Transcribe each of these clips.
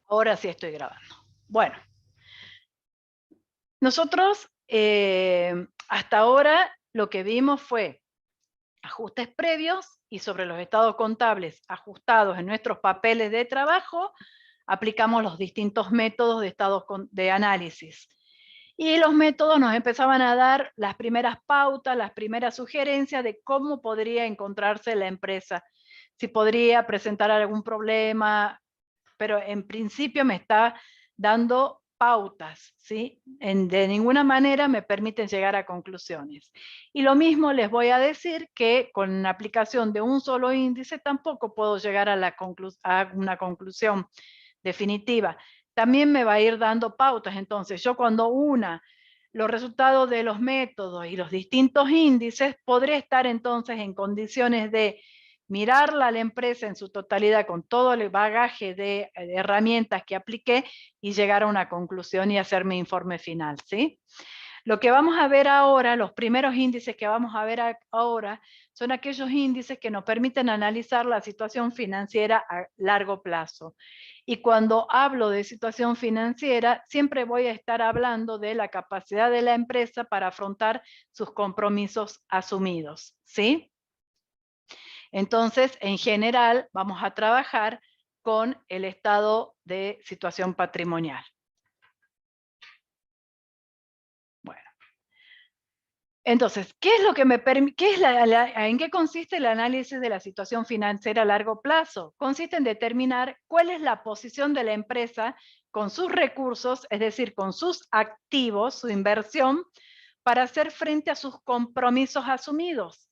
Ahora sí estoy grabando. Bueno, nosotros hasta ahora lo que vimos fue ajustes previos y sobre los estados contables ajustados en nuestros papeles de trabajo, aplicamos los distintos métodos de estados de análisis. Y los métodos nos empezaban a dar las primeras pautas, las primeras sugerencias de cómo podría encontrarse la empresa, si podría presentar algún problema, pero en principio me está dando pautas, ¿sí? De ninguna manera me permiten llegar a conclusiones. Y lo mismo les voy a decir que con la aplicación de un solo índice tampoco puedo llegar a una conclusión definitiva. También me va a ir dando pautas. Entonces, yo cuando una los resultados de los métodos y los distintos índices, podré estar entonces en condiciones de mirarla a la empresa en su totalidad con todo el bagaje de herramientas que apliqué y llegar a una conclusión y hacer mi informe final, ¿sí? Lo que vamos a ver ahora, los primeros índices que vamos a ver ahora, son aquellos índices que nos permiten analizar la situación financiera a largo plazo. Y cuando hablo de situación financiera, siempre voy a estar hablando de la capacidad de la empresa para afrontar sus compromisos asumidos, ¿sí? Entonces, en general, vamos a trabajar con el estado de situación patrimonial. Bueno, entonces, ¿qué es lo que me permite, en qué consiste el análisis de la situación financiera a largo plazo? Consiste en determinar cuál es la posición de la empresa con sus recursos, es decir, con sus activos, su inversión, para hacer frente a sus compromisos asumidos.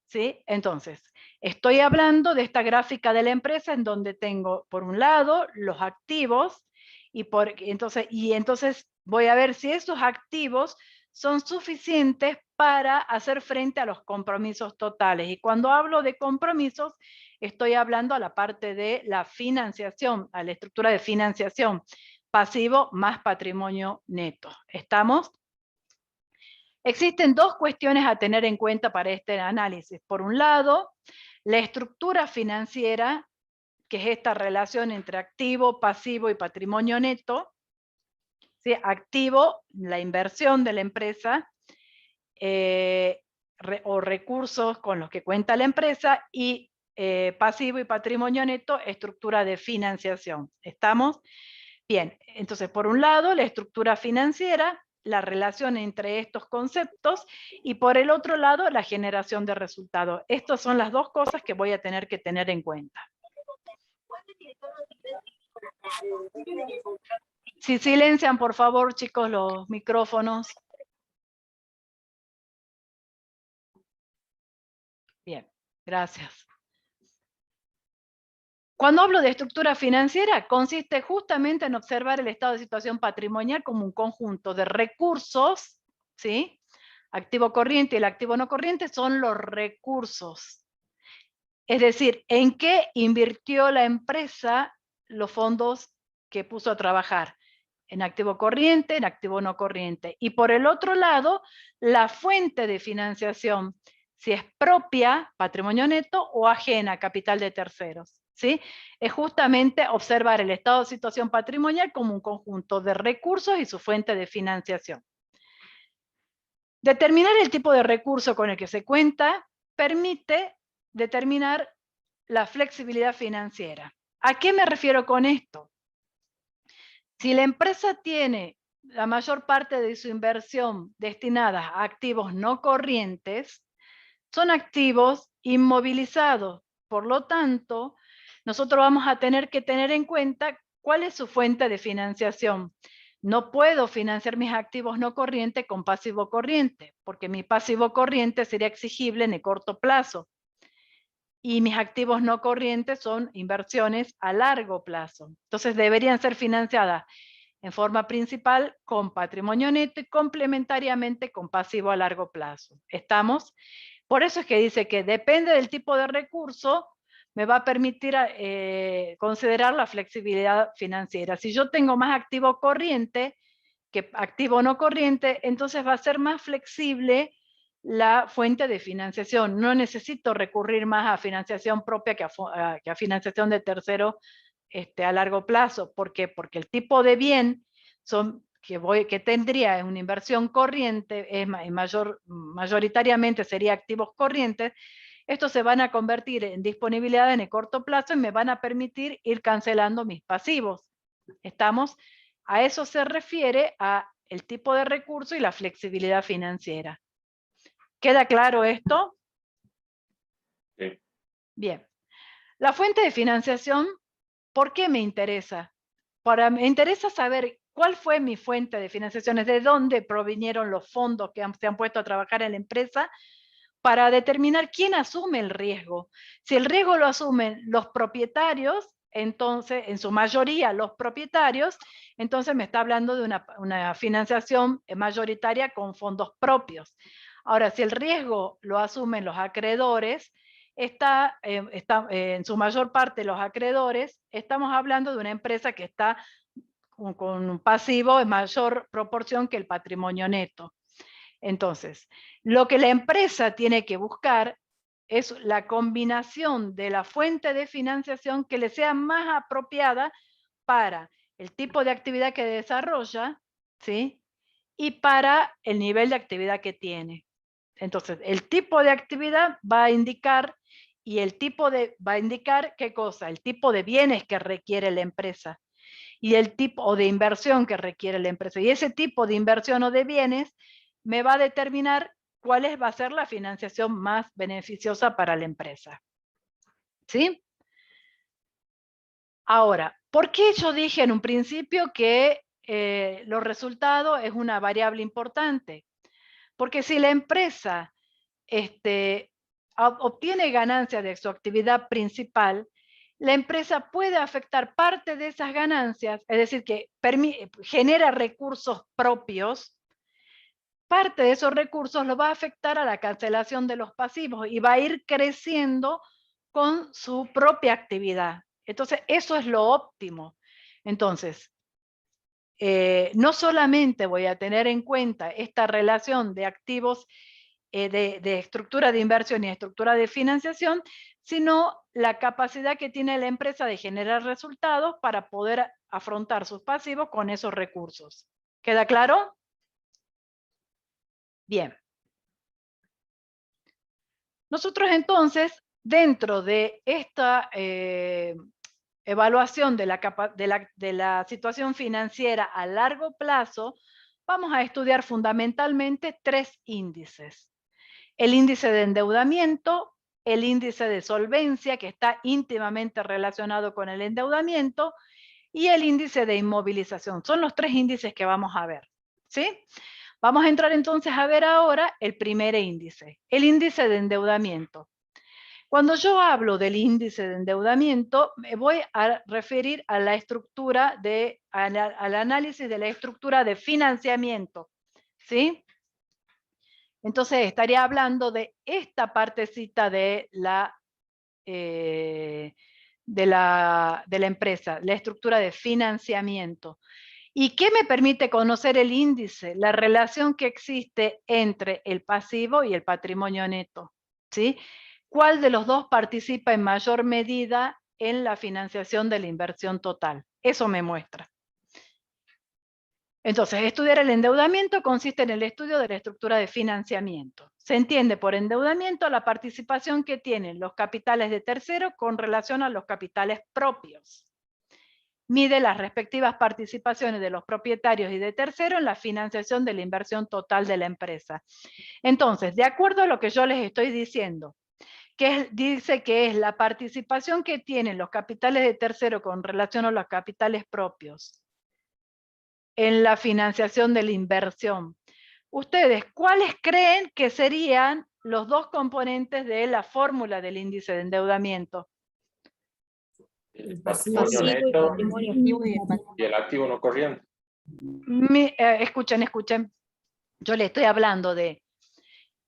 ¿Sí? Entonces, estoy hablando de esta gráfica de la empresa en donde tengo, por un lado, los activos y entonces voy a ver si esos activos son suficientes para hacer frente a los compromisos totales. Y cuando hablo de compromisos, estoy hablando a la parte de la financiación, a la estructura de financiación, pasivo más patrimonio neto. ¿Estamos? Existen dos cuestiones a tener en cuenta para este análisis. Por un lado, la estructura financiera, que es esta relación entre activo, pasivo y patrimonio neto. ¿Sí? Activo, la inversión de la empresa o recursos con los que cuenta la empresa, y pasivo y patrimonio neto, estructura de financiación. ¿Estamos? Bien, entonces por un lado la estructura financiera, la relación entre estos conceptos, y por el otro lado la generación de resultados. Estas son las dos cosas que voy a tener que tener en cuenta. Si silencian por favor, chicos, los micrófonos. Bien, gracias. Cuando hablo de estructura financiera, consiste justamente en observar el estado de situación patrimonial como un conjunto de recursos, ¿sí? Activo corriente y el activo no corriente son los recursos. Es decir, ¿en qué invirtió la empresa los fondos que puso a trabajar? En activo corriente, en activo no corriente. Y por el otro lado, la fuente de financiación, si es propia, patrimonio neto, o ajena, capital de terceros. ¿Sí? Es justamente observar el estado de situación patrimonial como un conjunto de recursos y su fuente de financiación. Determinar el tipo de recurso con el que se cuenta permite determinar la flexibilidad financiera. ¿A qué me refiero con esto? Si la empresa tiene la mayor parte de su inversión destinada a activos no corrientes, son activos inmovilizados. Por lo tanto, nosotros vamos a tener que tener en cuenta cuál es su fuente de financiación. No puedo financiar mis activos no corrientes con pasivo corriente, porque mi pasivo corriente sería exigible en el corto plazo. Y mis activos no corrientes son inversiones a largo plazo. Entonces deberían ser financiadas en forma principal con patrimonio neto y complementariamente con pasivo a largo plazo. ¿Estamos? Por eso es que dice que depende del tipo de recurso, me va a permitir considerar la flexibilidad financiera. Si yo tengo más activo corriente que activo no corriente, entonces va a ser más flexible la fuente de financiación. No necesito recurrir más a financiación propia que a financiación de tercero a largo plazo. ¿Por qué? Porque el tipo de bien que tendría en una inversión corriente, mayoritariamente sería activos corrientes. Estos se van a convertir en disponibilidad en el corto plazo y me van a permitir ir cancelando mis pasivos. ¿Estamos? A eso se refiere a el tipo de recurso y la flexibilidad financiera. ¿Queda claro esto? Sí. Bien. La fuente de financiación, ¿por qué me interesa? Me interesa saber cuál fue mi fuente de financiación, de dónde provinieron los fondos que se han puesto a trabajar en la empresa, para determinar quién asume el riesgo. Si el riesgo lo asumen los propietarios, entonces, en su mayoría los propietarios, entonces me está hablando de una financiación mayoritaria con fondos propios. Ahora, si el riesgo lo asumen los acreedores, en su mayor parte los acreedores, estamos hablando de una empresa que está con un pasivo en mayor proporción que el patrimonio neto. Entonces, lo que la empresa tiene que buscar es la combinación de la fuente de financiación que le sea más apropiada para el tipo de actividad que desarrolla, ¿sí? Y para el nivel de actividad que tiene. Entonces, el tipo de actividad va a indicar va a indicar qué cosa, el tipo de bienes que requiere la empresa y el tipo de inversión que requiere la empresa. Y ese tipo de inversión o de bienes me va a determinar cuál va a ser la financiación más beneficiosa para la empresa. ¿Sí? Ahora, ¿por qué yo dije en un principio que los resultados es una variable importante? Porque si la empresa obtiene ganancias de su actividad principal, la empresa puede afectar parte de esas ganancias, es decir, que genera recursos propios. Parte de esos recursos lo va a afectar a la cancelación de los pasivos y va a ir creciendo con su propia actividad. Entonces, eso es lo óptimo. Entonces, no solamente voy a tener en cuenta esta relación de activos de estructura de inversión y estructura de financiación, sino la capacidad que tiene la empresa de generar resultados para poder afrontar sus pasivos con esos recursos. ¿Queda claro? Bien. Nosotros entonces, dentro de esta evaluación de la situación financiera a largo plazo, vamos a estudiar fundamentalmente 3 índices. El índice de endeudamiento, el índice de solvencia, que está íntimamente relacionado con el endeudamiento, y el índice de inmovilización. Son los 3 índices que vamos a ver, ¿sí? Vamos a entrar entonces a ver ahora el primer índice, el índice de endeudamiento. Cuando yo hablo del índice de endeudamiento, me voy a referir a la estructura al análisis de la estructura de financiamiento, ¿sí? Entonces estaría hablando de esta partecita de la empresa, la estructura de financiamiento. ¿Y qué me permite conocer el índice? La relación que existe entre el pasivo y el patrimonio neto, ¿sí? ¿Cuál de los dos participa en mayor medida en la financiación de la inversión total? Eso me muestra. Entonces, estudiar el endeudamiento consiste en el estudio de la estructura de financiamiento. Se entiende por endeudamiento la participación que tienen los capitales de terceros con relación a los capitales propios. Mide las respectivas participaciones de los propietarios y de terceros en la financiación de la inversión total de la empresa. Entonces, de acuerdo a lo que yo les estoy diciendo, dice que es la participación que tienen los capitales de tercero con relación a los capitales propios en la financiación de la inversión. Ustedes, ¿cuáles creen que serían los dos componentes de la fórmula del índice de endeudamiento? El patrimonio neto y el activo no corriente. Escuchen. Yo le estoy hablando de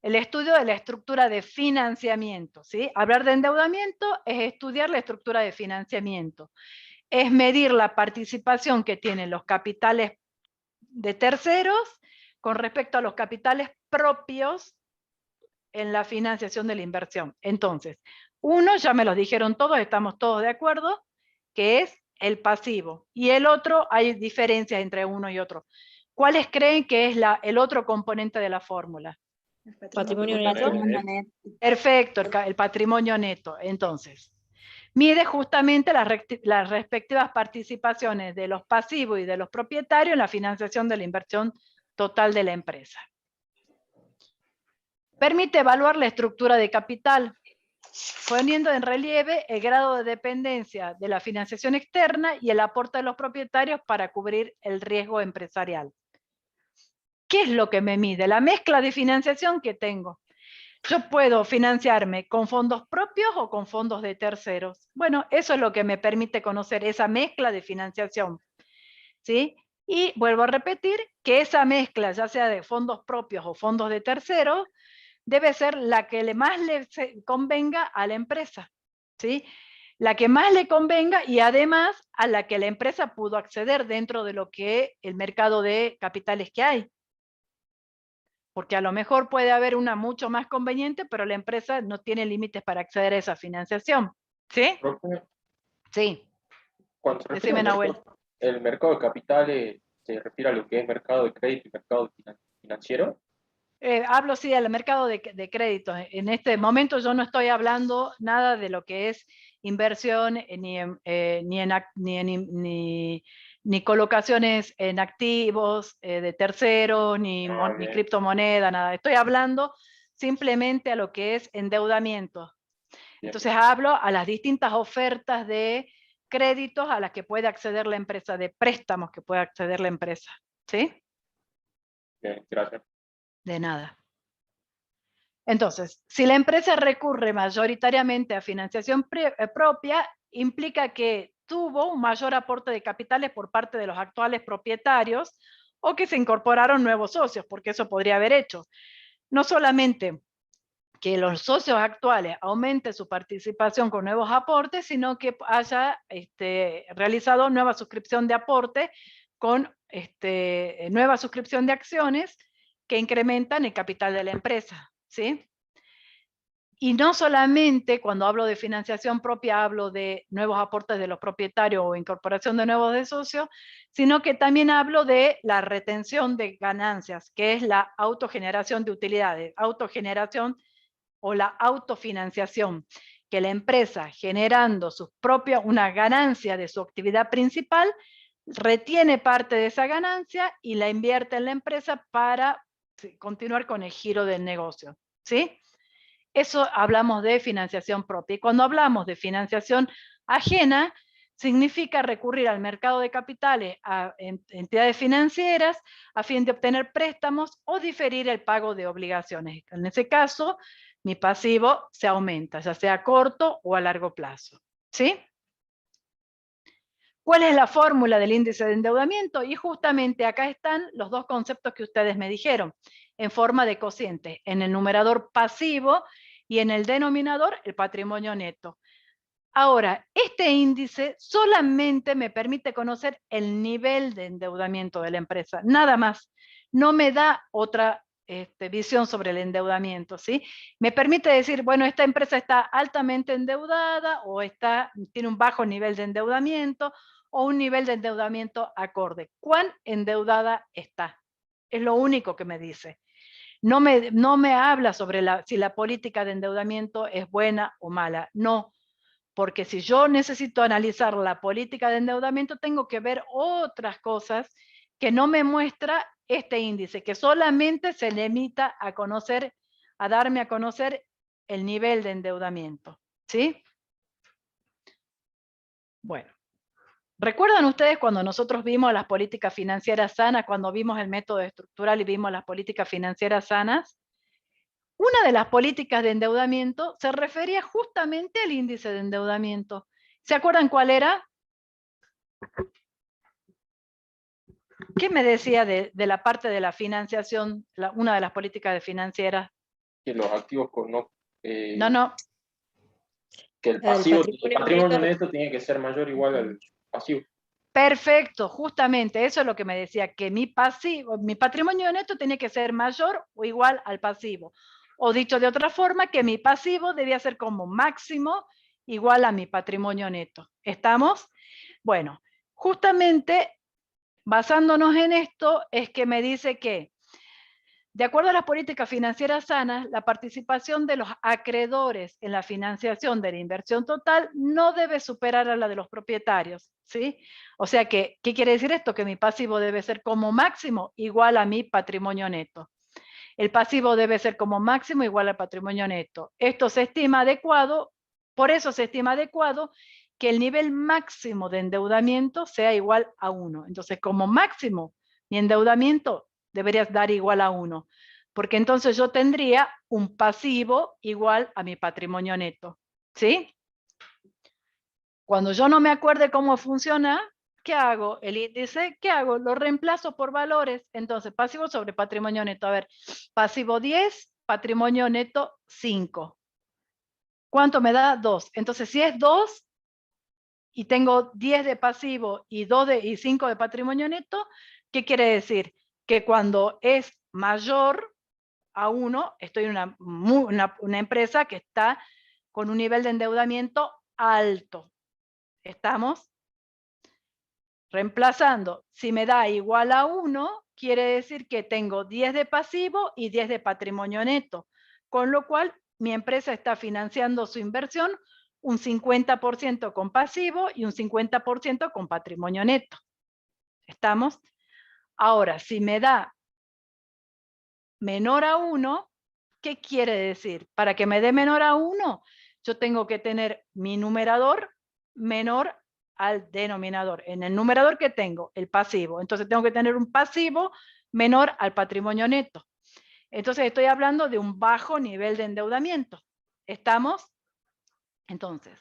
el estudio de la estructura de financiamiento, ¿sí? Hablar de endeudamiento es estudiar la estructura de financiamiento. Es medir la participación que tienen los capitales de terceros con respecto a los capitales propios en la financiación de la inversión. Entonces, uno, ya me lo dijeron todos, estamos todos de acuerdo, que es el pasivo. Y el otro, hay diferencias entre uno y otro. ¿Cuáles creen que es el otro componente de la fórmula? Patrimonio neto. Perfecto, el patrimonio neto. Entonces, mide justamente las respectivas participaciones de los pasivos y de los propietarios en la financiación de la inversión total de la empresa. Permite evaluar la estructura de capital, poniendo en relieve el grado de dependencia de la financiación externa y el aporte de los propietarios para cubrir el riesgo empresarial. ¿Qué es lo que me mide? La mezcla de financiación que tengo. Yo puedo financiarme con fondos propios o con fondos de terceros. Bueno, eso es lo que me permite conocer esa mezcla de financiación, ¿sí? Y vuelvo a repetir que esa mezcla, ya sea de fondos propios o fondos de terceros, debe ser la que más le convenga a la empresa, ¿sí? La que más le convenga y además a la que la empresa pudo acceder dentro de lo que el mercado de capitales que hay. Porque a lo mejor puede haber una mucho más conveniente, pero la empresa no tiene límites para acceder a esa financiación. ¿Sí? Sí. Decime, Nahuel. ¿El mercado de capitales se refiere a lo que es mercado de crédito y mercado financiero? Hablo sí del mercado de crédito. En este momento yo no estoy hablando nada de lo que es inversión ni colocaciones en activos de terceros, ni criptomoneda, nada. Estoy hablando simplemente a lo que es endeudamiento. Bien. Entonces hablo a las distintas ofertas de créditos a las que puede acceder la empresa, de préstamos que puede acceder la empresa. ¿Sí? Bien, gracias. De nada. Entonces, si la empresa recurre mayoritariamente a financiación propia, implica que tuvo un mayor aporte de capitales por parte de los actuales propietarios o que se incorporaron nuevos socios, porque eso podría haber hecho. No solamente que los socios actuales aumenten su participación con nuevos aportes, sino que haya realizado nueva suscripción de aporte con nueva suscripción de acciones que incrementan el capital de la empresa. ¿Sí? Y no solamente cuando hablo de financiación propia hablo de nuevos aportes de los propietarios o incorporación de nuevos de socios, sino que también hablo de la retención de ganancias, que es la autogeneración de utilidades, autogeneración o la autofinanciación, que la empresa generando una ganancia de su actividad principal, retiene parte de esa ganancia y la invierte en la empresa para continuar con el giro del negocio. ¿Sí? Eso hablamos de financiación propia. Y cuando hablamos de financiación ajena, significa recurrir al mercado de capitales, a entidades financieras, a fin de obtener préstamos o diferir el pago de obligaciones. En ese caso, mi pasivo se aumenta, ya sea a corto o a largo plazo. ¿Sí? ¿Cuál es la fórmula del índice de endeudamiento? Y justamente acá están los dos conceptos que ustedes me dijeron, en forma de cociente, en el numerador pasivo y en el denominador el patrimonio neto. Ahora, este índice solamente me permite conocer el nivel de endeudamiento de la empresa, nada más. No me da otra visión sobre el endeudamiento, ¿sí? Me permite decir, bueno, esta empresa está altamente endeudada o tiene un bajo nivel de endeudamiento o un nivel de endeudamiento acorde. ¿Cuán endeudada está? Es lo único que me dice. No me habla sobre si la política de endeudamiento es buena o mala. No, porque si yo necesito analizar la política de endeudamiento, tengo que ver otras cosas que no me muestra este índice, que solamente se limita a darme a conocer el nivel de endeudamiento. ¿Sí? Bueno. ¿Recuerdan ustedes cuando nosotros vimos las políticas financieras sanas, cuando vimos el método estructural y vimos las políticas financieras sanas? Una de las políticas de endeudamiento se refería justamente al índice de endeudamiento. ¿Se acuerdan cuál era? ¿Qué me decía de la parte de la financiación, una de las políticas financieras? Que los activos no. Que el patrimonio neto tiene que ser mayor o igual al pasivo. Perfecto, justamente eso es lo que me decía, que mi patrimonio neto tiene que ser mayor o igual al pasivo. O dicho de otra forma, que mi pasivo debía ser como máximo igual a mi patrimonio neto. ¿Estamos? Bueno, justamente basándonos en esto es que me dice que, de acuerdo a las políticas financieras sanas, la participación de los acreedores en la financiación de la inversión total no debe superar a la de los propietarios, ¿sí? O sea que, ¿qué quiere decir esto? Que mi pasivo debe ser como máximo igual a mi patrimonio neto. El pasivo debe ser como máximo igual al patrimonio neto. Esto se estima adecuado, por eso se estima adecuado que el nivel máximo de endeudamiento sea igual a 1. Entonces, como máximo, mi endeudamiento debería dar igual a 1, porque entonces yo tendría un pasivo igual a mi patrimonio neto, ¿sí? Cuando yo no me acuerde cómo funciona, ¿qué hago? El índice, ¿qué hago? Lo reemplazo por valores. Entonces, pasivo sobre patrimonio neto. A ver, pasivo 10, patrimonio neto 5. ¿Cuánto me da? 2. Entonces, si es 2 y tengo 10 de pasivo y 5 de patrimonio neto, ¿qué quiere decir? Que cuando es mayor a 1, estoy en una empresa que está con un nivel de endeudamiento alto. ¿Estamos? Reemplazando, si me da igual a 1, quiere decir que tengo 10 de pasivo y 10 de patrimonio neto, con lo cual mi empresa está financiando su inversión un 50% con pasivo y un 50% con patrimonio neto. ¿Estamos? Ahora, si me da menor a 1, ¿qué quiere decir? Para que me dé menor a 1, yo tengo que tener mi numerador menor al denominador. En el numerador que tengo, el pasivo. Entonces tengo que tener un pasivo menor al patrimonio neto. Entonces estoy hablando de un bajo nivel de endeudamiento. ¿Estamos? Entonces,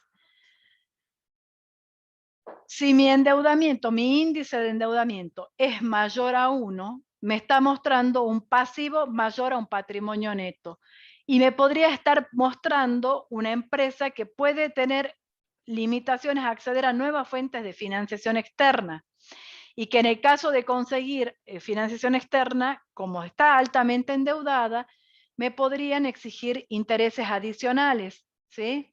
si mi endeudamiento, mi índice de endeudamiento es mayor a 1, me está mostrando un pasivo mayor a un patrimonio neto. Y me podría estar mostrando una empresa que puede tener limitaciones a acceder a nuevas fuentes de financiación externa. Y que en el caso de conseguir financiación externa, como está altamente endeudada, me podrían exigir intereses adicionales, ¿sí?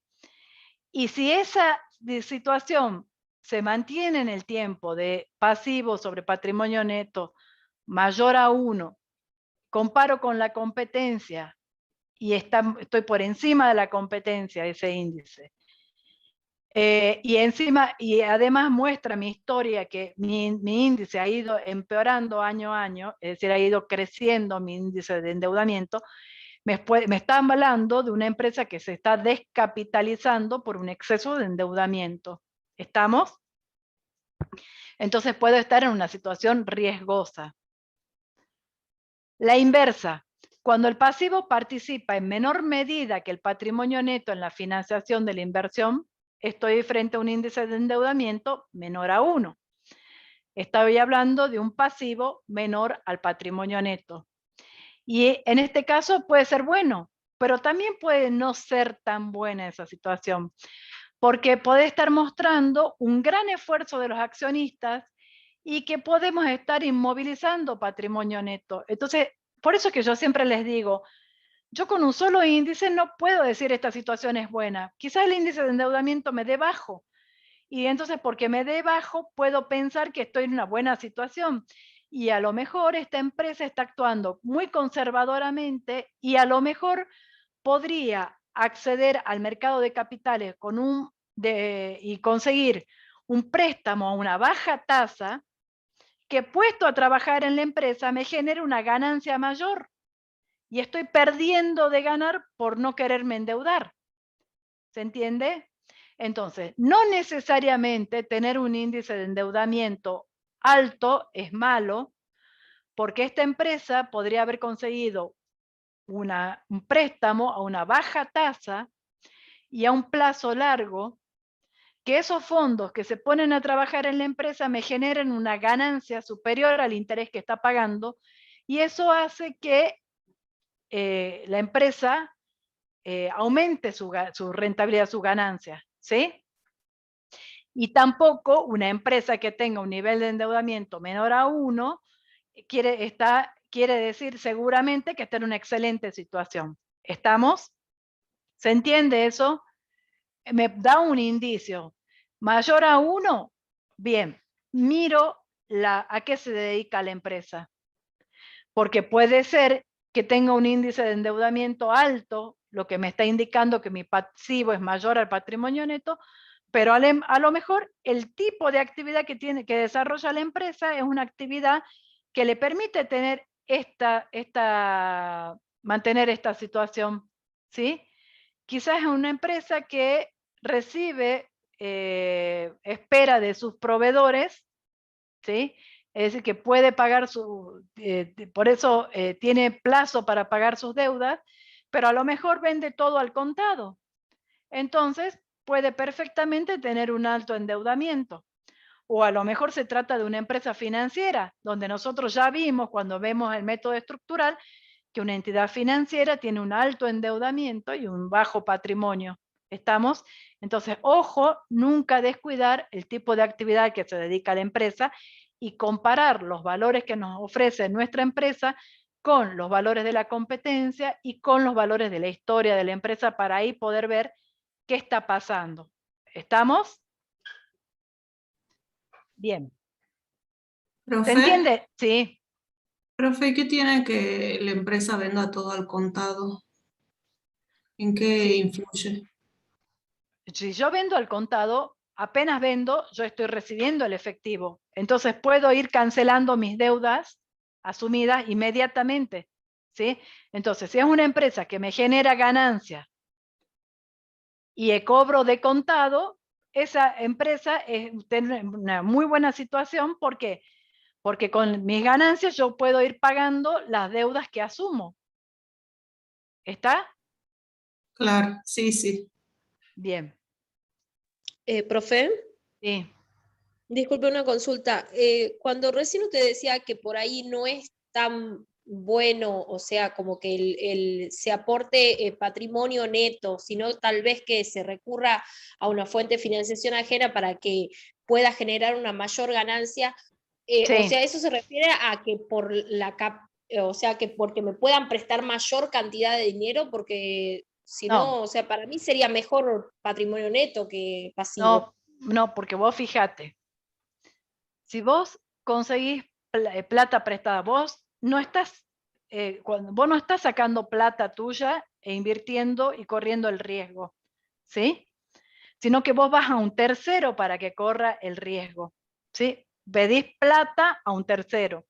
Y si esa situación se mantiene en el tiempo de pasivo sobre patrimonio neto mayor a 1, comparo con la competencia y estoy por encima de la competencia, ese índice. Y además muestra mi historia que mi índice ha ido empeorando año a año, es decir, ha ido creciendo mi índice de endeudamiento. Me está hablando de una empresa que se está descapitalizando por un exceso de endeudamiento. ¿Estamos? Entonces puedo estar en una situación riesgosa. La inversa. Cuando el pasivo participa en menor medida que el patrimonio neto en la financiación de la inversión, estoy frente a un índice de endeudamiento menor a 1. Estoy hablando de un pasivo menor al patrimonio neto. Y en este caso puede ser bueno, pero también puede no ser tan buena esa situación, porque puede estar mostrando un gran esfuerzo de los accionistas y que podemos estar inmovilizando patrimonio neto. Entonces, por eso es que yo siempre les digo, yo con un solo índice no puedo decir esta situación es buena. Quizás el índice de endeudamiento me dé bajo, y entonces porque me dé bajo puedo pensar que estoy en una buena situación. Y a lo mejor esta empresa está actuando muy conservadoramente y a lo mejor podría acceder al mercado de capitales y conseguir un préstamo a una baja tasa que, puesto a trabajar en la empresa, me genere una ganancia mayor. Y estoy perdiendo de ganar por no quererme endeudar. ¿Se entiende? Entonces, no necesariamente tener un índice de endeudamiento alto es malo, porque esta empresa podría haber conseguido un préstamo a una baja tasa y a un plazo largo, que esos fondos que se ponen a trabajar en la empresa me generen una ganancia superior al interés que está pagando, y eso hace que la empresa aumente su rentabilidad, su ganancia, ¿sí? Y tampoco una empresa que tenga un nivel de endeudamiento menor a 1 quiere decir seguramente que está en una excelente situación. ¿Estamos? ¿Se entiende eso? Me da un indicio. Mayor a 1, Bien, miro a qué se dedica la empresa. Porque puede ser que tenga un índice de endeudamiento alto, lo que me está indicando que mi pasivo es mayor al patrimonio neto, pero a lo mejor el tipo de actividad que desarrolla la empresa es una actividad que le permite tener mantener esta situación, ¿sí? Quizás es una empresa que recibe, espera de sus proveedores, ¿sí? Es decir, que puede pagar por eso tiene plazo para pagar sus deudas, pero a lo mejor vende todo al contado. Entonces, puede perfectamente tener un alto endeudamiento. O a lo mejor se trata de una empresa financiera, donde nosotros ya vimos cuando vemos el método estructural que una entidad financiera tiene un alto endeudamiento y un bajo patrimonio. ¿Estamos? Entonces, ojo, nunca descuidar el tipo de actividad que se dedica a la empresa y comparar los valores que nos ofrece nuestra empresa con los valores de la competencia y con los valores de la historia de la empresa para ahí poder ver qué está pasando. ¿Estamos? Bien. Profe, ¿Se entiende? Sí. profe, ¿qué tiene que la empresa venda todo al contado? ¿En qué influye? Si yo vendo al contado, apenas vendo, yo estoy recibiendo el efectivo. Entonces puedo ir cancelando mis deudas asumidas inmediatamente, ¿sí? Entonces, si es una empresa que me genera ganancias y cobro de contado, esa empresa tiene una muy buena situación. ¿Por qué? Porque con mis ganancias yo puedo ir pagando las deudas que asumo. ¿Está? Claro, sí, sí. Bien. Profe, Sí. disculpe una consulta. Cuando recién usted decía que por ahí no es tan bueno, o sea, como que se aporte patrimonio neto, sino tal vez que se recurra a una fuente de financiación ajena para que pueda generar una mayor ganancia. Sí. O sea, eso se refiere a que o sea, que porque me puedan prestar mayor cantidad de dinero, porque si no, o sea, para mí sería mejor patrimonio neto que pasivo. No, porque vos fíjate, si vos conseguís plata prestada, vos no estás sacando plata tuya e invirtiendo y corriendo el riesgo, ¿sí? Sino que vos vas a un tercero para que corra el riesgo, ¿sí? Pedís plata a un tercero.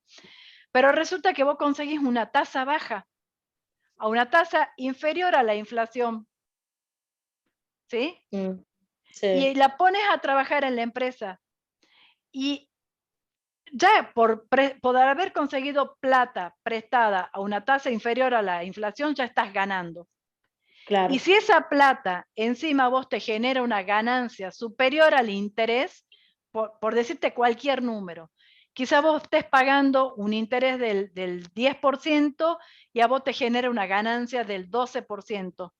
Pero resulta que vos conseguís una tasa baja, a una tasa inferior a la inflación, ¿sí? Sí. Y la pones a trabajar en la empresa. Y ya por haber conseguido plata prestada a una tasa inferior a la inflación, ya estás ganando. Claro. Y si esa plata encima vos te genera una ganancia superior al interés, por decirte cualquier número, quizá vos estés pagando un interés del 10% y a vos te genera una ganancia del 12%.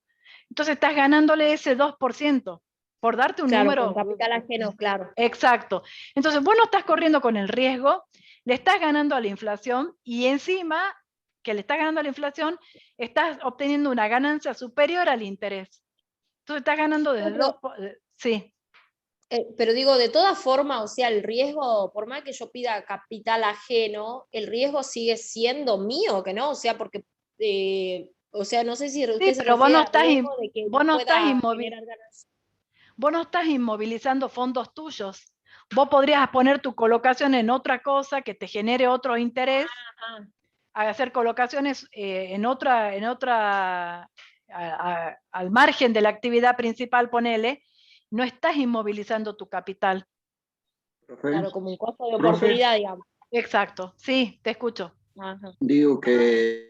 Entonces estás ganándole ese 2%, por darte un Claro, número. con capital ajeno, claro. Exacto. Entonces vos no estás corriendo con el riesgo, le estás ganando a la inflación y encima que le estás ganando a la inflación, estás obteniendo una ganancia superior al interés. Entonces estás ganando desde sí. Pero digo, de todas formas, o sea, el riesgo, por más que yo pida capital ajeno, el riesgo sigue siendo mío, ¿que no? O sea, porque, o sea, no sé si usted Sí, se pero vos refiere no al estás, riesgo de que vos no no estás pueda generar ganancias. vos no estás inmovilizando fondos tuyos. Vos podrías poner tu colocación en otra cosa que te genere otro interés, hacer colocaciones en otra al margen de la actividad principal, ponele, no estás inmovilizando tu capital. Claro, como un costo de oportunidad, digamos. Exacto, sí, te escucho. Ajá. Digo que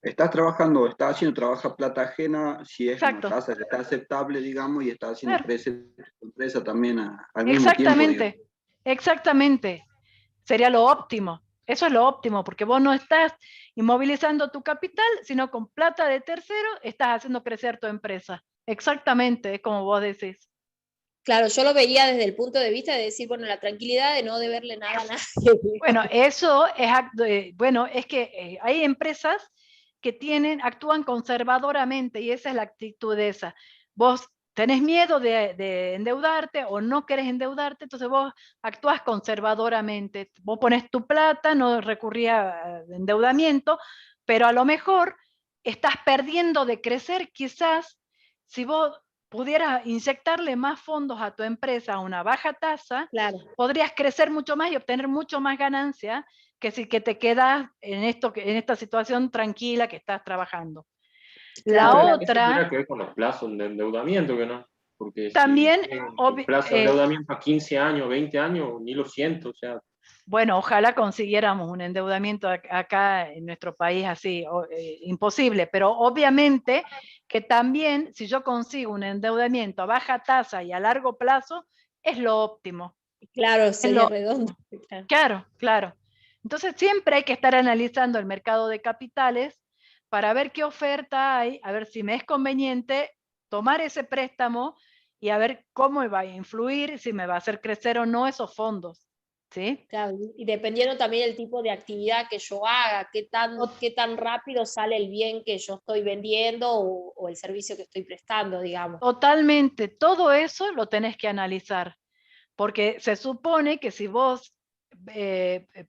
estás haciendo trabajo a plata ajena, si es Exacto. una tasa que está aceptable, digamos, y estás haciendo Claro. crecer tu empresa también al mismo tiempo. Exactamente, exactamente. Sería lo óptimo. Eso es lo óptimo, porque vos no estás inmovilizando tu capital, sino con plata de tercero estás haciendo crecer tu empresa. Exactamente, es como vos decís. Claro, yo lo veía desde el punto de vista de decir, bueno, la tranquilidad de no deberle nada a nadie. Bueno, eso es, bueno, es que hay empresas que actúan conservadoramente y esa es la actitud de esa. Vos tenés miedo de endeudarte o no querés endeudarte, entonces vos actúas conservadoramente. Vos pones tu plata, no recurrís a endeudamiento, pero a lo mejor estás perdiendo de crecer. Quizás si vos pudieras inyectarle más fondos a tu empresa a una baja tasa, Claro. podrías crecer mucho más y obtener mucho más ganancia que si que te quedas en esta situación tranquila que estás trabajando. La Claro, Eso otra, tiene que ver con los plazos de endeudamiento, que no. Porque también, si el plazo de endeudamiento a 15 años, 20 años, ni lo siento, o sea. bueno, ojalá consiguiéramos un endeudamiento acá en nuestro país así, imposible, pero obviamente que también si yo consigo un endeudamiento a baja tasa y a largo plazo, es lo óptimo. Claro, sería redondo. Claro, claro. Entonces siempre hay que estar analizando el mercado de capitales para ver qué oferta hay, a ver si me es conveniente tomar ese préstamo y a ver cómo va a influir, si me va a hacer crecer o no esos fondos. ¿Sí? Claro, y dependiendo también del tipo de actividad que yo haga, qué tan rápido sale el bien que yo estoy vendiendo o el servicio que estoy prestando, digamos. Totalmente, todo eso lo tenés que analizar, porque se supone que si vos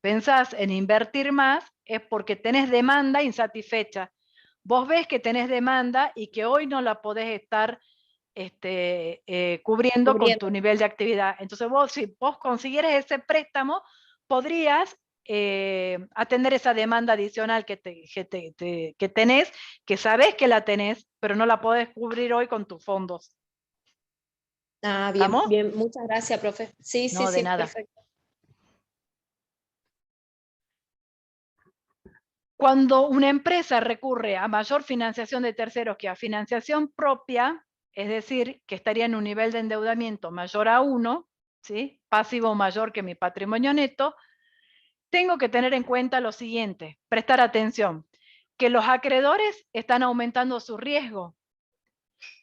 pensás en invertir más es porque tenés demanda insatisfecha. Vos ves que tenés demanda y que hoy no la podés estar cubriendo con tu nivel de actividad. Entonces vos, si vos consiguieras ese préstamo, podrías atender esa demanda adicional que tenés, que sabés que la tenés, pero no la podés cubrir hoy con tus fondos. Ah, bien, ¿Estamos? bien, muchas gracias, profe. Sí, No, de nada. perfecto. Cuando una empresa recurre a mayor financiación de terceros que a financiación propia, es decir, que estaría en un nivel de endeudamiento mayor a 1, ¿sí? Pasivo mayor que mi patrimonio neto, tengo que tener en cuenta lo siguiente, prestar atención, que los acreedores están aumentando su riesgo.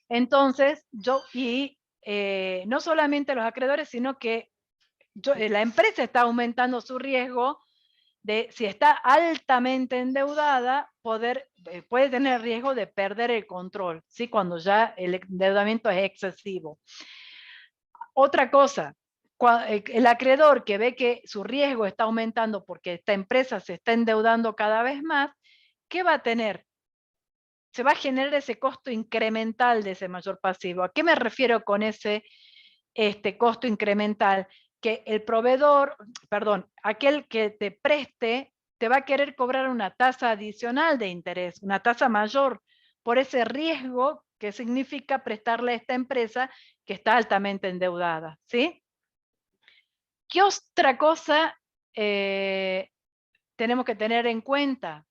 Entonces, no solamente los acreedores, sino que la empresa está aumentando su riesgo de, si está altamente endeudada, puede tener riesgo de perder el control, ¿sí? Cuando ya el endeudamiento es excesivo. Otra cosa, el acreedor que ve que su riesgo está aumentando porque esta empresa se está endeudando cada vez más, ¿qué va a tener? Se va a generar ese costo incremental de ese mayor pasivo. ¿A qué me refiero con ese costo incremental? Que el proveedor, perdón, aquel que te preste, te va a querer cobrar una tasa adicional de interés, una tasa mayor, por ese riesgo que significa prestarle a esta empresa que está altamente endeudada, ¿sí? ¿Qué otra cosa tenemos que tener en cuenta?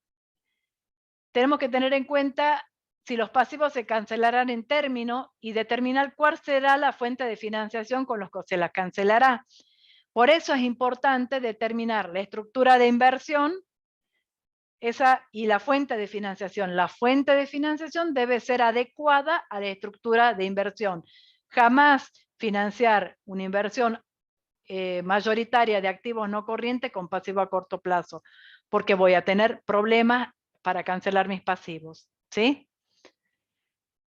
Tenemos que tener en cuenta si los pasivos se cancelarán en término y determinar cuál será la fuente de financiación con los que se las cancelará. Por eso es importante determinar la estructura de inversión y la fuente de financiación. La fuente de financiación debe ser adecuada a la estructura de inversión. Jamás financiar una inversión mayoritaria de activos no corrientes con pasivo a corto plazo, porque voy a tener problemas para cancelar mis pasivos, ¿sí?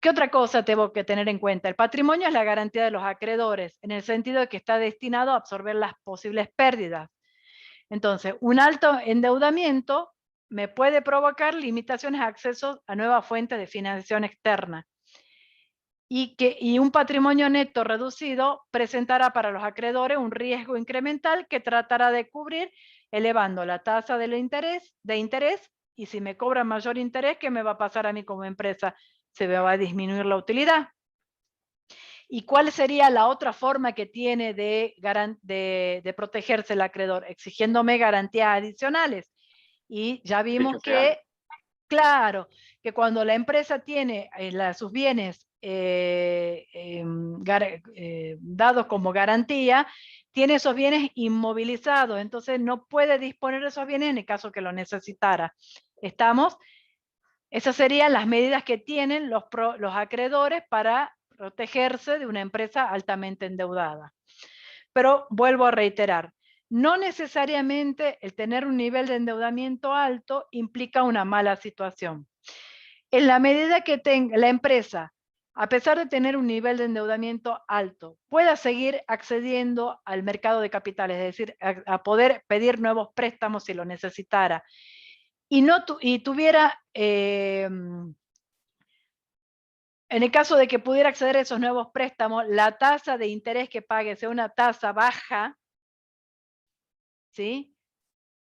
¿Qué otra cosa tengo que tener en cuenta? El patrimonio es la garantía de los acreedores, en el sentido de que está destinado a absorber las posibles pérdidas. Entonces, un alto endeudamiento me puede provocar limitaciones a acceso a nuevas fuentes de financiación externa. Y un patrimonio neto reducido presentará para los acreedores un riesgo incremental que tratará de cubrir elevando la tasa de interés, y si me cobran mayor interés, ¿qué me va a pasar a mí como empresa? Se me va a disminuir la utilidad. ¿Y cuál sería la otra forma que tiene de protegerse el acreedor? Exigiéndome garantías adicionales. Y ya vimos que, claro, que cuando la empresa tiene sus bienes dados como garantía, tiene esos bienes inmovilizados, entonces no puede disponer de esos bienes en el caso que lo necesitara. ¿Estamos? Esas serían las medidas que tienen los acreedores para protegerse de una empresa altamente endeudada. Pero vuelvo a reiterar, no necesariamente el tener un nivel de endeudamiento alto implica una mala situación. En la medida que la empresa a pesar de tener un nivel de endeudamiento alto, pueda seguir accediendo al mercado de capitales, es decir, a poder pedir nuevos préstamos si lo necesitara, y tuviera, en el caso de que pudiera acceder a esos nuevos préstamos, la tasa de interés que pague sea una tasa baja, ¿sí?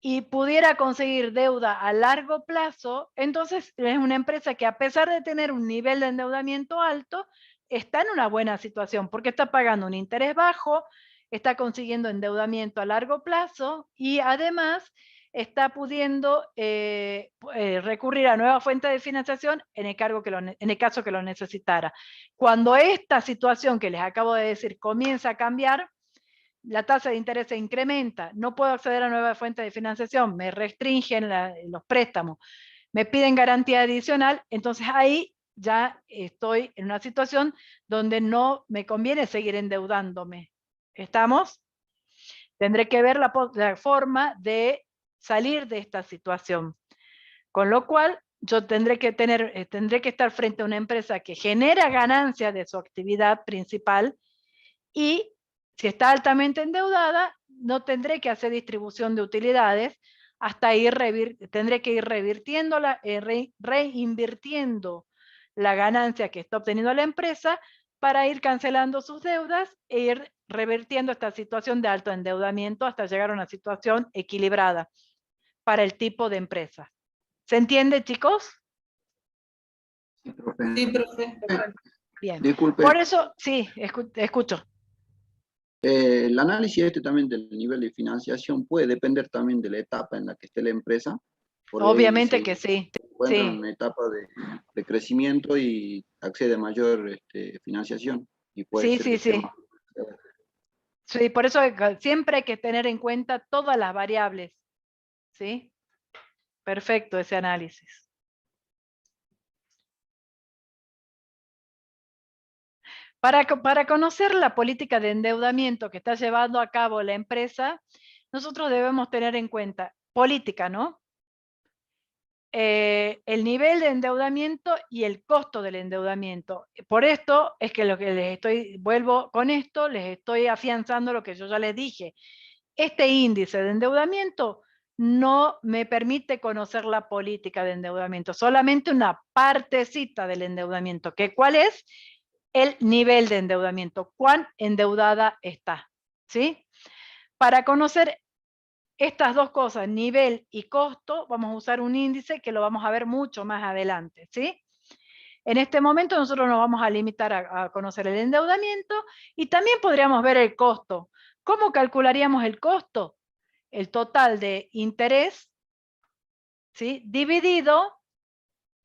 Y pudiera conseguir deuda a largo plazo, entonces es una empresa que, a pesar de tener un nivel de endeudamiento alto, está en una buena situación porque está pagando un interés bajo, está consiguiendo endeudamiento a largo plazo y además está pudiendo recurrir a nuevas fuentes de financiación en el caso que lo necesitara. Cuando esta situación que les acabo de decir comienza a cambiar, la tasa de interés se incrementa, no puedo acceder a nuevas fuentes de financiación, me restringen los préstamos, me piden garantía adicional, entonces ahí ya estoy en una situación donde no me conviene seguir endeudándome. ¿Estamos? Tendré que ver la forma de salir de esta situación. Con lo cual, yo tendré que estar frente a una empresa que genera ganancias de su actividad principal y, si está altamente endeudada, no tendré que hacer distribución de utilidades hasta tendré que ir reinvirtiendo la ganancia que está obteniendo la empresa para ir cancelando sus deudas e ir revirtiendo esta situación de alto endeudamiento hasta llegar a una situación equilibrada para el tipo de empresa. ¿Se entiende, chicos? Sí, profe. Sí, profe. Bien. Disculpe. Por eso, sí, escucho. El análisis también del nivel de financiación puede depender también de la etapa en la que esté la empresa. Obviamente que sí. Se encuentra Sí. en una etapa de crecimiento y accede a mayor financiación. Y puede Sí, ser sí, que esté sí. más. Sí, por eso siempre hay que tener en cuenta todas las variables. ¿Sí? Perfecto ese análisis. Para conocer la política de endeudamiento que está llevando a cabo la empresa, nosotros debemos tener en cuenta política, ¿no? El nivel de endeudamiento y el costo del endeudamiento. Por esto es que lo que vuelvo con esto, les estoy afianzando lo que yo ya les dije. Este índice de endeudamiento no me permite conocer la política de endeudamiento, solamente una partecita del endeudamiento, que ¿cuál es? El nivel de endeudamiento, cuán endeudada está, ¿sí? Para conocer estas dos cosas, nivel y costo, vamos a usar un índice que lo vamos a ver mucho más adelante, ¿sí? En este momento nosotros nos vamos a limitar a conocer el endeudamiento y también podríamos ver el costo. ¿Cómo calcularíamos el costo? El total de interés, ¿sí?, dividido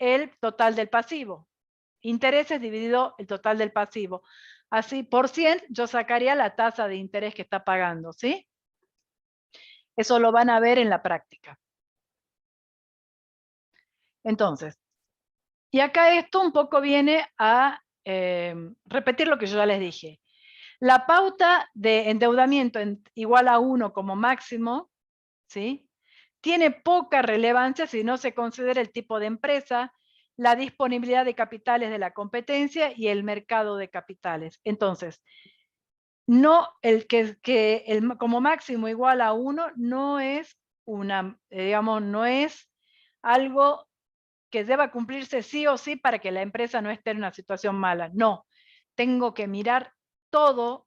el total del pasivo. Intereses dividido el total del pasivo. Así, por 100, yo sacaría la tasa de interés que está pagando, ¿sí? Eso lo van a ver en la práctica. Entonces, y acá esto un poco viene a repetir lo que yo ya les dije. La pauta de endeudamiento igual a 1 como máximo, ¿sí?, tiene poca relevancia si no se considera el tipo de empresa, la disponibilidad de capitales de la competencia y el mercado de capitales. Entonces, no, como máximo igual a 1 no es no es algo que deba cumplirse sí o sí para que la empresa no esté en una situación mala. No, tengo que mirar todo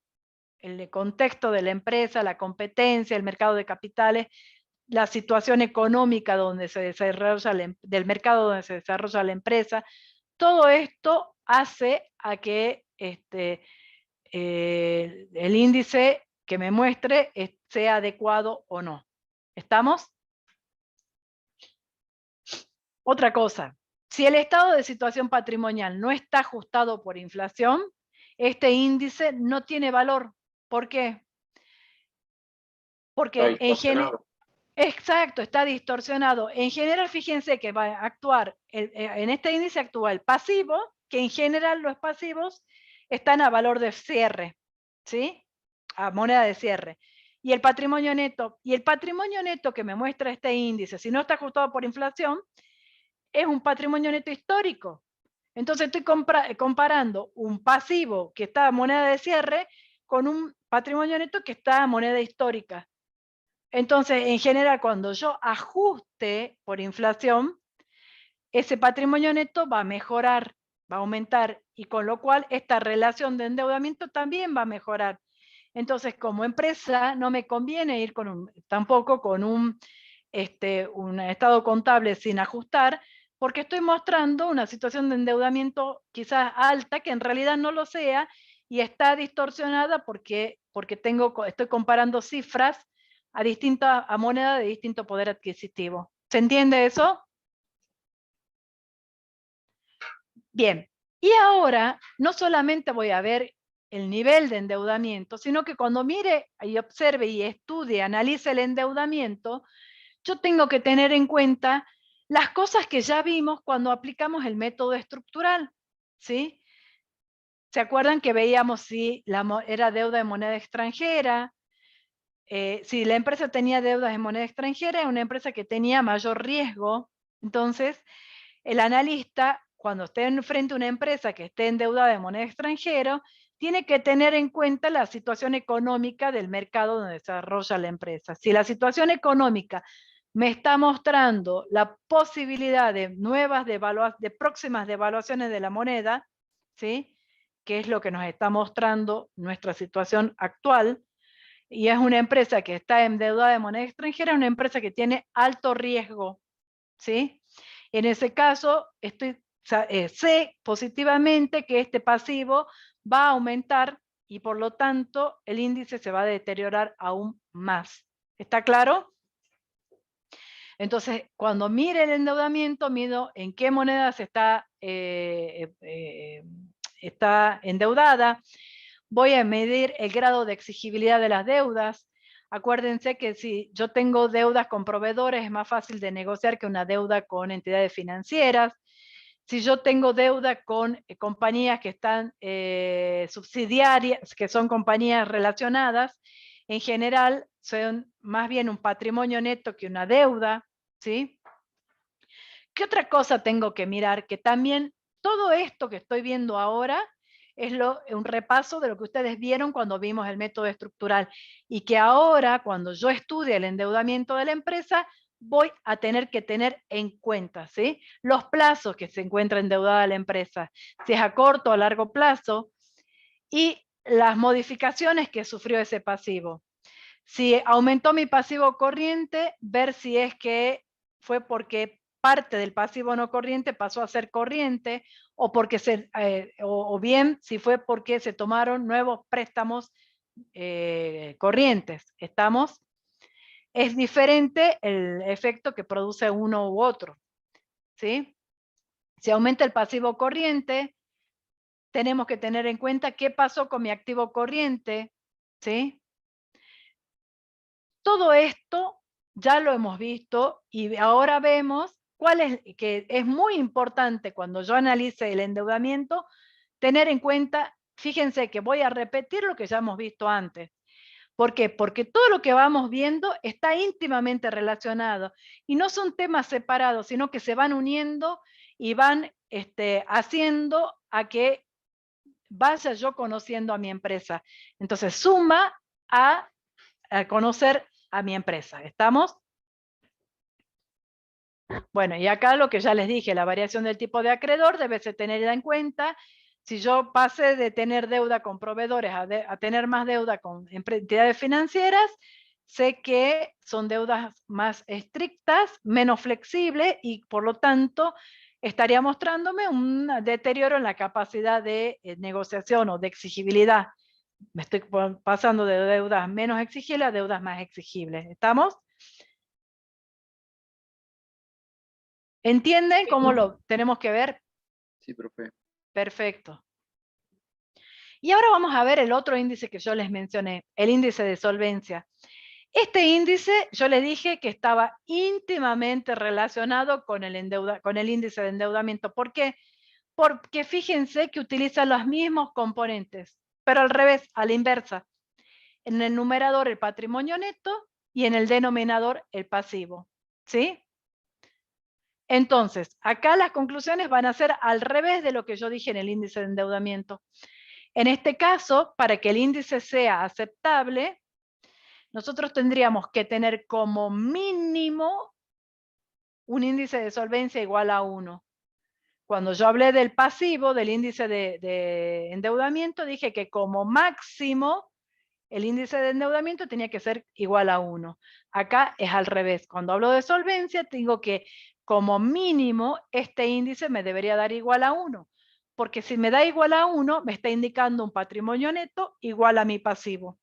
el contexto de la empresa, la competencia, el mercado de capitales, la situación económica donde se desarrolla del mercado donde se desarrolla la empresa. Todo esto hace a que el índice que me muestre sea adecuado o no. ¿Estamos? Otra cosa, si el estado de situación patrimonial no está ajustado por inflación, este índice no tiene valor. ¿Por qué? Porque exacto, está distorsionado. En general, fíjense que va a actuar, en este índice actúa el pasivo, que en general los pasivos están a valor de cierre, ¿sí? A moneda de cierre. Y el patrimonio neto que me muestra este índice, si no está ajustado por inflación, es un patrimonio neto histórico. Entonces estoy comparando un pasivo que está a moneda de cierre con un patrimonio neto que está a moneda histórica. Entonces, en general, cuando yo ajuste por inflación, ese patrimonio neto va a mejorar, va a aumentar, y con lo cual esta relación de endeudamiento también va a mejorar. Entonces, como empresa, no me conviene ir tampoco con un estado contable sin ajustar, porque estoy mostrando una situación de endeudamiento quizás alta, que en realidad no lo sea, y está distorsionada porque estoy comparando cifras a moneda de distinto poder adquisitivo. ¿Se entiende eso? Bien, y ahora no solamente voy a ver el nivel de endeudamiento, sino que cuando mire y observe y estudie, analice el endeudamiento, yo tengo que tener en cuenta las cosas que ya vimos cuando aplicamos el método estructural, ¿sí? ¿Se acuerdan que veíamos si era deuda de moneda extranjera? Si la empresa tenía deudas en moneda extranjera, es una empresa que tenía mayor riesgo. Entonces, el analista, cuando esté frente a una empresa que esté endeudada en moneda extranjera, tiene que tener en cuenta la situación económica del mercado donde desarrolla la empresa. Si la situación económica me está mostrando la posibilidad de de próximas devaluaciones de la moneda, ¿sí? Que es lo que nos está mostrando nuestra situación actual, y es una empresa que está endeudada de moneda extranjera, es una empresa que tiene alto riesgo, ¿sí? En ese caso, sé positivamente que este pasivo va a aumentar y por lo tanto el índice se va a deteriorar aún más. ¿Está claro? Entonces, cuando mire el endeudamiento, mido en qué monedas está endeudada. Voy a medir el grado de exigibilidad de las deudas. Acuérdense que si yo tengo deudas con proveedores, es más fácil de negociar que una deuda con entidades financieras. Si yo tengo deuda con compañías que están subsidiarias, que son compañías relacionadas, en general son más bien un patrimonio neto que una deuda, ¿sí? ¿Qué otra cosa tengo que mirar? Que también todo esto que estoy viendo ahora es un repaso de lo que ustedes vieron cuando vimos el método estructural, y que ahora, cuando yo estudie el endeudamiento de la empresa, voy a tener que tener en cuenta, ¿sí? Los plazos que se encuentra endeudada la empresa, si es a corto o a largo plazo, y las modificaciones que sufrió ese pasivo. Si aumentó mi pasivo corriente, ver si es que fue porque parte del pasivo no corriente pasó a ser corriente, o porque o bien si fue porque se tomaron nuevos préstamos corrientes. ¿Estamos? Es diferente el efecto que produce uno u otro, ¿sí? Si aumenta el pasivo corriente, tenemos que tener en cuenta qué pasó con mi activo corriente, ¿sí? Todo esto ya lo hemos visto y ahora vemos que es muy importante cuando yo analice el endeudamiento, tener en cuenta, fíjense que voy a repetir lo que ya hemos visto antes. ¿Por qué? Porque todo lo que vamos viendo está íntimamente relacionado y no son temas separados, sino que se van uniendo y van haciendo a que vaya yo conociendo a mi empresa. Entonces suma a conocer a mi empresa. ¿Estamos? Bueno, y acá lo que ya les dije, la variación del tipo de acreedor debe ser tenida en cuenta. Si yo pasé de tener deuda con proveedores a tener más deuda con entidades financieras, sé que son deudas más estrictas, menos flexibles, y por lo tanto estaría mostrándome un deterioro en la capacidad de negociación o de exigibilidad. Me estoy pasando de deudas menos exigibles a deudas más exigibles. ¿Estamos? ¿Entienden cómo lo tenemos que ver? Sí, profe. Perfecto. Y ahora vamos a ver el otro índice que yo les mencioné, el índice de solvencia. Este índice, yo les dije que estaba íntimamente relacionado con el índice de endeudamiento. ¿Por qué? Porque fíjense que utiliza los mismos componentes, pero al revés, a la inversa. En el numerador el patrimonio neto y en el denominador el pasivo. ¿Sí? Entonces, acá las conclusiones van a ser al revés de lo que yo dije en el índice de endeudamiento. En este caso, para que el índice sea aceptable, nosotros tendríamos que tener como mínimo un índice de solvencia igual a 1. Cuando yo hablé del pasivo, del índice de endeudamiento, dije que como máximo el índice de endeudamiento tenía que ser igual a 1. Acá es al revés. Cuando hablo de solvencia, tengo que como mínimo este índice me debería dar igual a 1. Porque si me da igual a 1, me está indicando un patrimonio neto igual a mi pasivo.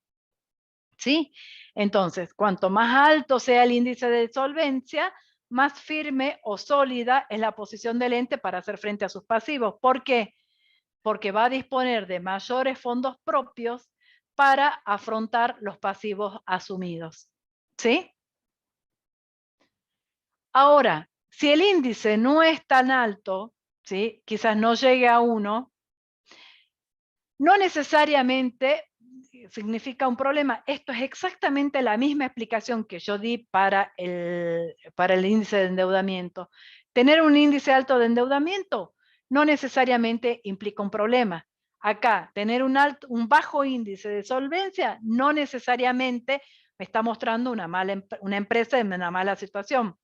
¿Sí? Entonces, cuanto más alto sea el índice de solvencia, más firme o sólida es la posición del ente para hacer frente a sus pasivos. ¿Por qué? Porque va a disponer de mayores fondos propios para afrontar los pasivos asumidos. ¿Sí? Ahora, si el índice no es tan alto, ¿sí? Quizás no llegue a 1, no necesariamente significa un problema. Esto es exactamente la misma explicación que yo di para el índice de endeudamiento. Tener un índice alto de endeudamiento no necesariamente implica un problema. Acá, tener un bajo índice de solvencia no necesariamente me está mostrando una empresa en una mala situación.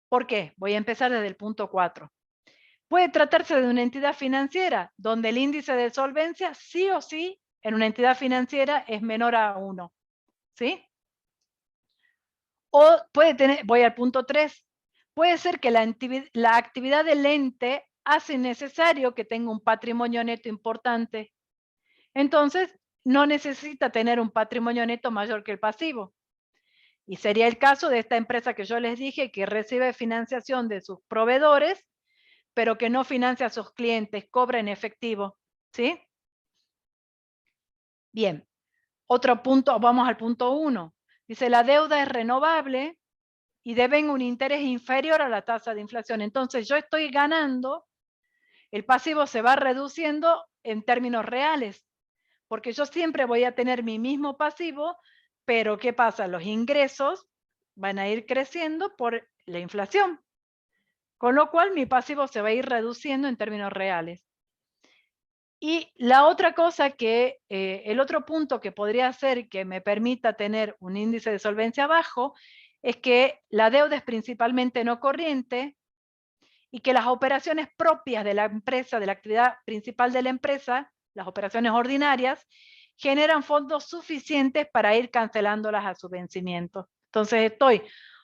¿Por qué? Voy a empezar desde el punto 4. Puede tratarse de una entidad financiera donde el índice de solvencia sí o sí en una entidad financiera es menor a 1. ¿Sí? O puede tener, voy al punto 3, puede ser que la actividad del ente hace necesario que tenga un patrimonio neto importante. Entonces, no necesita tener un patrimonio neto mayor que el pasivo. Y sería el caso de esta empresa que yo les dije que recibe financiación de sus proveedores, pero que no financia a sus clientes, cobra en efectivo. ¿Sí? Bien. Otro punto, vamos al punto 1. Dice, la deuda es renovable y deben un interés inferior a la tasa de inflación. Entonces yo estoy ganando, el pasivo se va reduciendo en términos reales, porque yo siempre voy a tener mi mismo pasivo, pero ¿qué pasa? Los ingresos van a ir creciendo por la inflación, con lo cual mi pasivo se va a ir reduciendo en términos reales. Y la otra cosa que, el otro punto que podría ser que me permita tener un índice de solvencia bajo, es que la deuda es principalmente no corriente y que las operaciones propias de la empresa, de la actividad principal de la empresa, las operaciones ordinarias, generan fondos suficientes para ir cancelándolas a su vencimiento. Entonces estoy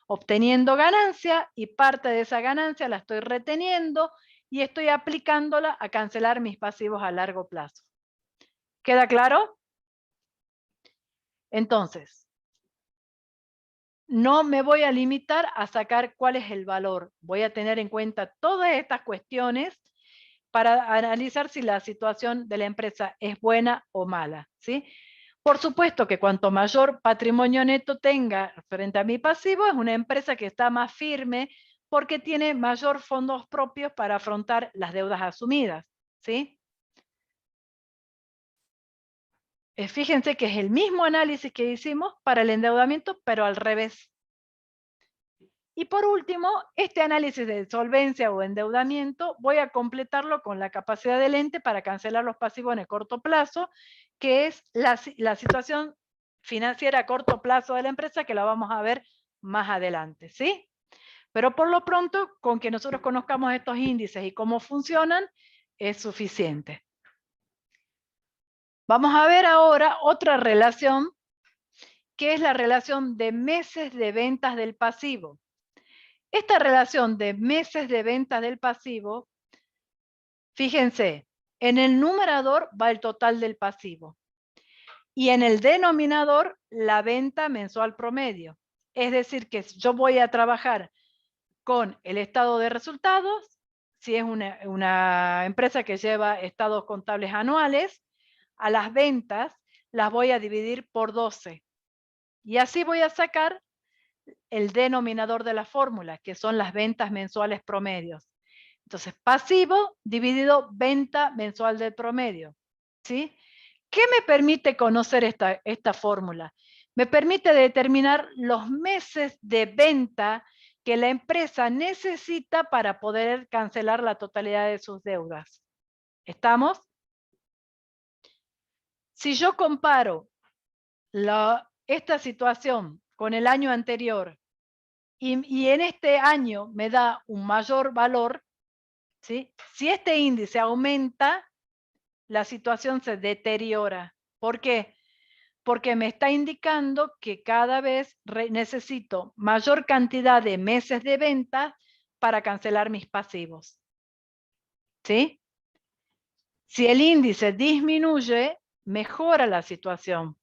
obteniendo ganancia y parte de esa ganancia la estoy reteniendo y estoy aplicándola a cancelar mis pasivos a largo plazo. ¿Queda claro? Entonces, no me voy a limitar a sacar cuál es el valor. Voy a tener en cuenta todas estas cuestiones para analizar si la situación de la empresa es buena o mala, ¿sí? Por supuesto que cuanto mayor patrimonio neto tenga frente a mi pasivo, es una empresa que está más firme porque tiene mayor fondos propios para afrontar las deudas asumidas, ¿sí? Fíjense que es el mismo análisis que hicimos para el endeudamiento, pero al revés. Y por último, este análisis de solvencia o endeudamiento voy a completarlo con la capacidad del ente para cancelar los pasivos en el corto plazo, que es la situación financiera a corto plazo de la empresa, que la vamos a ver más adelante, ¿sí? Pero por lo pronto, con que nosotros conozcamos estos índices y cómo funcionan, es suficiente. Vamos a ver ahora otra relación, que es la relación de meses de ventas del pasivo. Esta relación de meses de ventas del pasivo, fíjense, en el numerador va el total del pasivo y en el denominador la venta mensual promedio. Es decir, que yo voy a trabajar con el estado de resultados, si es una empresa que lleva estados contables anuales, a las ventas las voy a dividir por 12. Y así voy a sacar el denominador de la fórmula, que son las ventas mensuales promedios. Entonces, pasivo dividido venta mensual del promedio. ¿Sí? ¿Qué me permite conocer esta fórmula? Me permite determinar los meses de venta que la empresa necesita para poder cancelar la totalidad de sus deudas. ¿Estamos? Si yo comparo esta situación con el año anterior y en este año me da un mayor valor, ¿sí? Si este índice aumenta, la situación se deteriora. ¿Por qué? Porque me está indicando que cada vez necesito mayor cantidad de meses de venta para cancelar mis pasivos. ¿Sí? Si el índice disminuye, mejora la situación.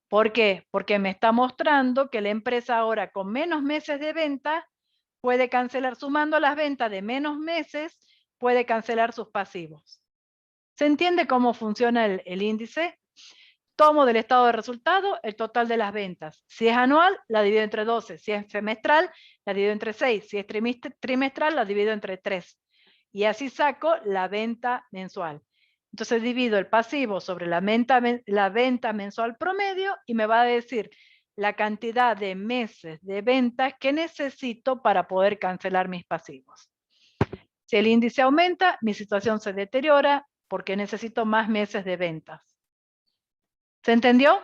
¿Por qué? Porque me está mostrando que la empresa ahora con menos meses de venta puede cancelar, sumando las ventas de menos meses, puede cancelar sus pasivos. ¿Se entiende cómo funciona el índice? Tomo del estado de resultado el total de las ventas. Si es anual, la divido entre 12. Si es semestral, la divido entre 6. Si es trimestral, la divido entre 3. Y así saco la venta mensual. Entonces divido el pasivo sobre la venta mensual promedio y me va a decir la cantidad de meses de ventas que necesito para poder cancelar mis pasivos. Si el índice aumenta, mi situación se deteriora porque necesito más meses de ventas. ¿Se entendió?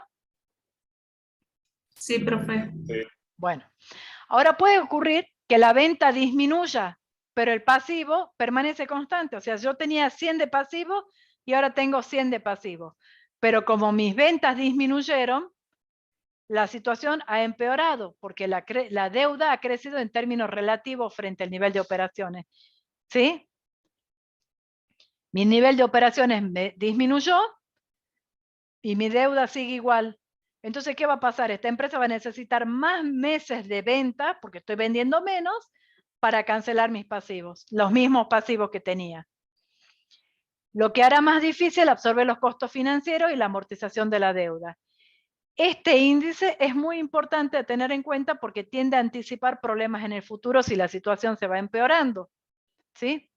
Sí, profe. Sí. Bueno, ahora puede ocurrir que la venta disminuya, pero el pasivo permanece constante. O sea, yo tenía 100 de pasivo y ahora tengo 100 de pasivo. Pero como mis ventas disminuyeron, la situación ha empeorado porque la deuda ha crecido en términos relativos frente al nivel de operaciones. ¿Sí? Mi nivel de operaciones me disminuyó y mi deuda sigue igual. Entonces, ¿qué va a pasar? Esta empresa va a necesitar más meses de venta, porque estoy vendiendo menos, para cancelar mis pasivos, los mismos pasivos que tenía. Lo que hará más difícil absorber los costos financieros y la amortización de la deuda. Este índice es muy importante a tener en cuenta porque tiende a anticipar problemas en el futuro si la situación se va empeorando. ¿Sí?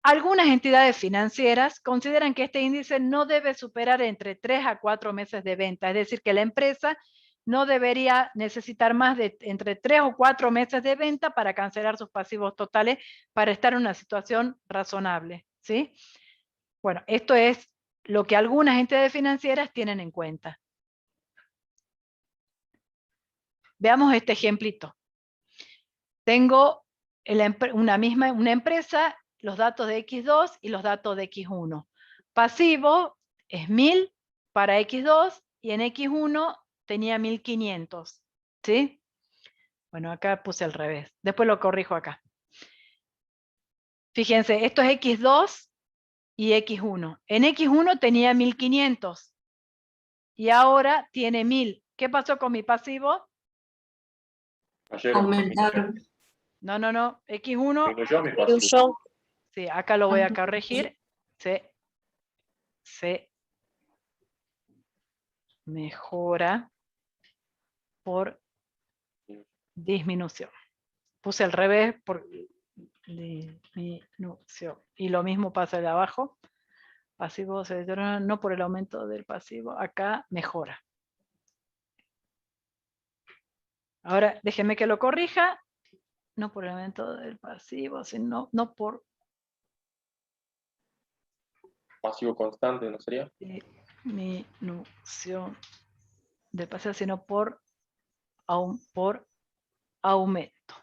Algunas entidades financieras consideran que este índice no debe superar entre 3 a 4 meses de venta, es decir, que la empresa no debería necesitar más de entre 3 o 4 meses de venta para cancelar sus pasivos totales para estar en una situación razonable. ¿Sí? Bueno, esto es lo que algunas entidades financieras tienen en cuenta. Veamos este ejemplito. Tengo una empresa, los datos de X2 y los datos de X1. Pasivo es 1000 para X2 y en X1 tenía 1500. ¿Sí? Bueno, acá puse al revés. Después lo corrijo acá. Fíjense, esto es X2 y X1. En X1 tenía 1500 y ahora tiene 1000. ¿Qué pasó con mi pasivo? Aumentaron. No. X1. Disminuyó mi pasivo. Sí, acá lo voy a corregir. Se mejora por disminución. Puse al revés por disminución. Y lo mismo pasa de abajo. Pasivo se deteriora no por el aumento del pasivo. Acá mejora. Ahora déjenme que lo corrija. No por el aumento del pasivo, sino no por Pasivo constante, ¿no sería? Disminución del pasivo, sino por aumento.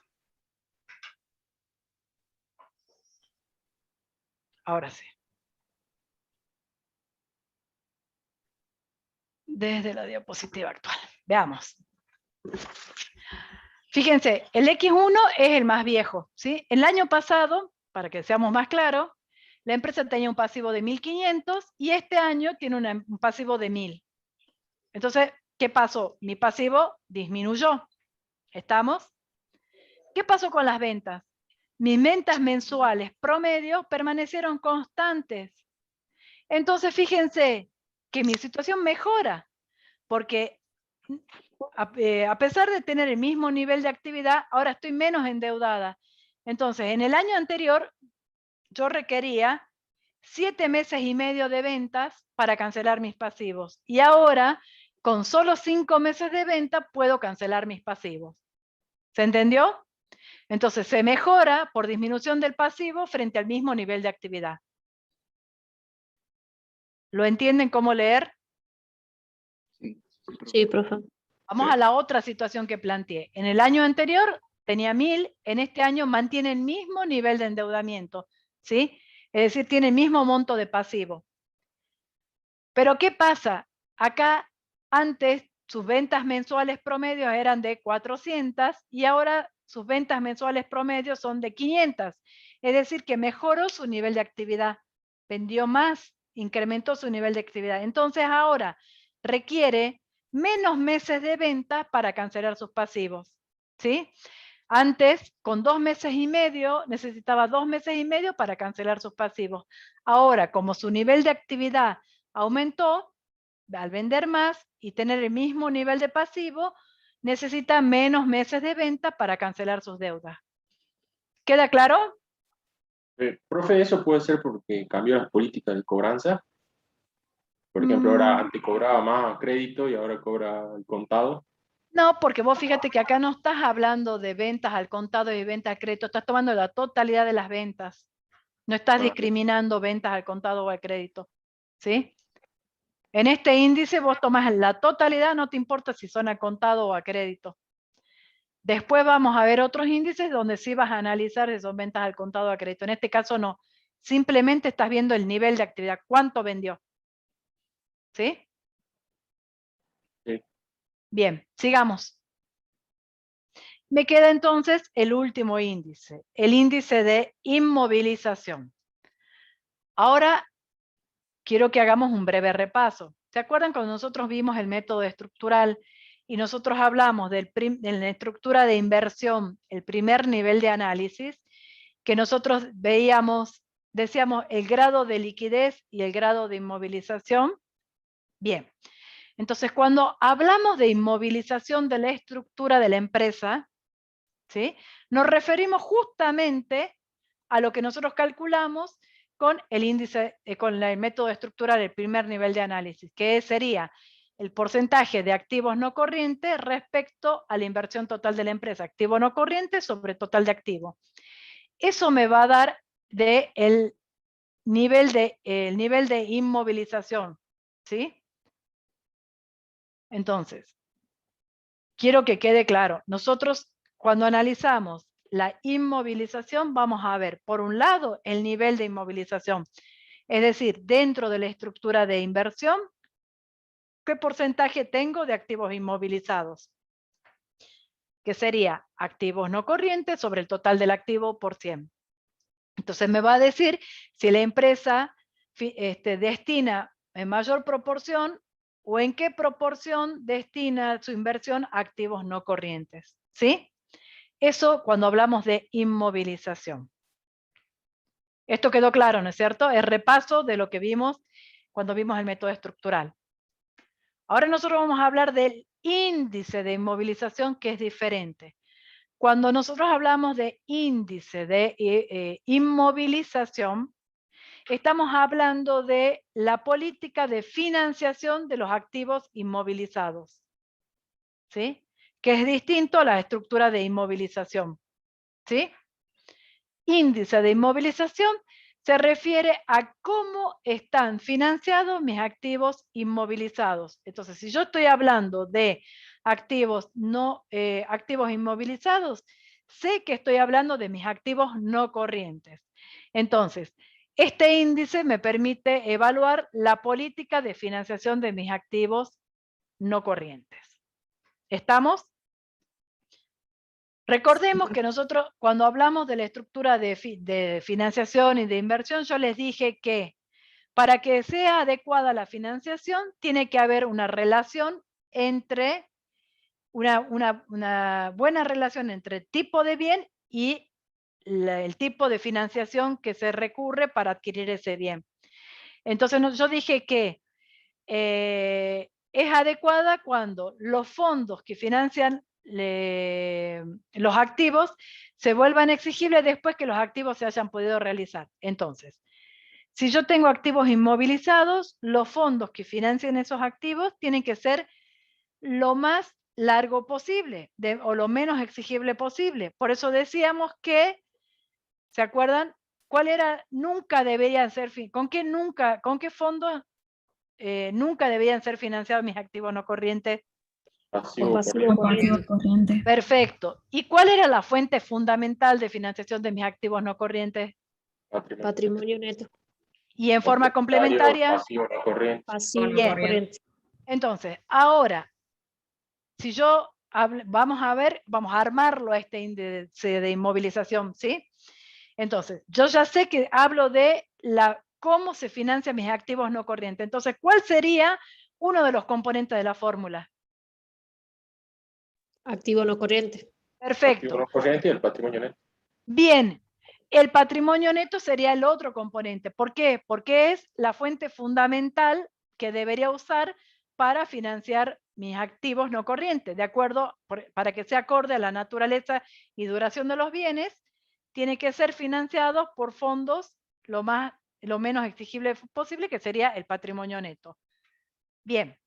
Ahora sí. Desde la diapositiva actual. Veamos. Fíjense, el X1 es el más viejo, ¿sí? El año pasado, para que seamos más claros, la empresa tenía un pasivo de 1500 y este año tiene un pasivo de 1000. Entonces, ¿qué pasó? Mi pasivo disminuyó. ¿Estamos? ¿Qué pasó con las ventas? Mis ventas mensuales promedio permanecieron constantes. Entonces, fíjense que mi situación mejora, porque a pesar de tener el mismo nivel de actividad, ahora estoy menos endeudada. Entonces, en el año anterior, yo requería 7 meses y medio de ventas para cancelar mis pasivos. Y ahora, con solo 5 meses de venta, puedo cancelar mis pasivos. ¿Se entendió? Entonces se mejora por disminución del pasivo frente al mismo nivel de actividad. ¿Lo entienden cómo leer? Sí, profe. Vamos a la otra situación que planteé. En el año anterior tenía 1000, en este año mantiene el mismo nivel de endeudamiento, ¿sí? Es decir, tiene el mismo monto de pasivo. Pero ¿qué pasa? Acá antes sus ventas mensuales promedios eran de 400 y ahora sus ventas mensuales promedios son de 500. Es decir, que mejoró su nivel de actividad, vendió más, incrementó su nivel de actividad. Entonces ahora requiere menos meses de venta para cancelar sus pasivos, ¿sí? Antes, con 2 meses y medio, necesitaba 2 meses y medio para cancelar sus pasivos. Ahora, como su nivel de actividad aumentó, al vender más y tener el mismo nivel de pasivo, necesita menos meses de venta para cancelar sus deudas. ¿Queda claro? Profe, ¿eso puede ser porque cambió las políticas de cobranza? Por ejemplo, ahora antes cobraba más crédito y ahora cobra el contado. No, porque vos fíjate que acá no estás hablando de ventas al contado y ventas a crédito, estás tomando la totalidad de las ventas. No estás discriminando ventas al contado o al crédito, ¿sí? En este índice vos tomas la totalidad, no te importa si son a contado o a crédito. Después vamos a ver otros índices donde sí vas a analizar si son ventas al contado o a crédito. En este caso no. Simplemente estás viendo el nivel de actividad, cuánto vendió. ¿Sí? Sí. Bien, sigamos. Me queda entonces el último índice, el índice de inmovilización. Ahora quiero que hagamos un breve repaso. ¿Se acuerdan cuando nosotros vimos el método estructural y nosotros hablamos de la estructura de inversión, el primer nivel de análisis, que nosotros veíamos, decíamos el grado de liquidez y el grado de inmovilización? Bien, entonces cuando hablamos de inmovilización de la estructura de la empresa, ¿sí? Nos referimos justamente a lo que nosotros calculamos con el índice, con el método estructural, el primer nivel de análisis, que sería el porcentaje de activos no corrientes respecto a la inversión total de la empresa, activo no corriente sobre total de activo. Eso me va a dar el nivel de inmovilización, ¿sí? Entonces, quiero que quede claro, nosotros cuando analizamos la inmovilización vamos a ver, por un lado, el nivel de inmovilización, es decir, dentro de la estructura de inversión, ¿qué porcentaje tengo de activos inmovilizados? Que sería activos no corrientes sobre el total del activo por 100. Entonces me va a decir si la empresa destina en mayor proporción o en qué proporción destina su inversión a activos no corrientes, ¿sí? Eso cuando hablamos de inmovilización. Esto quedó claro, ¿no es cierto? El repaso de lo que vimos cuando vimos el método estructural. Ahora nosotros vamos a hablar del índice de inmovilización, que es diferente. Cuando nosotros hablamos de índice de inmovilización, estamos hablando de la política de financiación de los activos inmovilizados, ¿sí? Que es distinto a la estructura de inmovilización, ¿sí? Índice de inmovilización se refiere a cómo están financiados mis activos inmovilizados. Entonces, si yo estoy hablando de activos inmovilizados, sé que estoy hablando de mis activos no corrientes. Entonces, este índice me permite evaluar la política de financiación de mis activos no corrientes. ¿Estamos? Recordemos que nosotros cuando hablamos de la estructura de financiación y de inversión, yo les dije que para que sea adecuada la financiación, tiene que haber una relación entre, una buena relación entre tipo de bien y el tipo de financiación que se recurre para adquirir ese bien. Entonces yo dije que es adecuada cuando los fondos que financian los activos se vuelvan exigibles después que los activos se hayan podido realizar. Entonces, si yo tengo activos inmovilizados, los fondos que financien esos activos tienen que ser lo más largo posible, o lo menos exigible posible. Por eso decíamos que, ¿se acuerdan? ¿Cuál era? Nunca deberían ser, ¿con qué fondos nunca deberían ser financiados mis activos no corrientes? Pasivo Pasivo corriente. corriente. Perfecto. ¿Y cuál era la fuente fundamental de financiación de mis activos no corrientes? Patrimonio neto. Y en forma complementaria. Pasivo no corriente. Pasivo Bien. corriente. Entonces, ahora, si yo vamos a armarlo a este índice de inmovilización, ¿sí? Entonces, yo ya sé que hablo de cómo se financian mis activos no corrientes. Entonces, ¿cuál sería uno de los componentes de la fórmula? Activo no corriente. Perfecto. Activo no corriente y el patrimonio neto. Bien, el patrimonio neto sería el otro componente. ¿Por qué? Porque es la fuente fundamental que debería usar para financiar mis activos no corrientes. De acuerdo, para que sea acorde a la naturaleza y duración de los bienes, tiene que ser financiado por fondos lo menos exigible posible, que sería el patrimonio neto. Bien,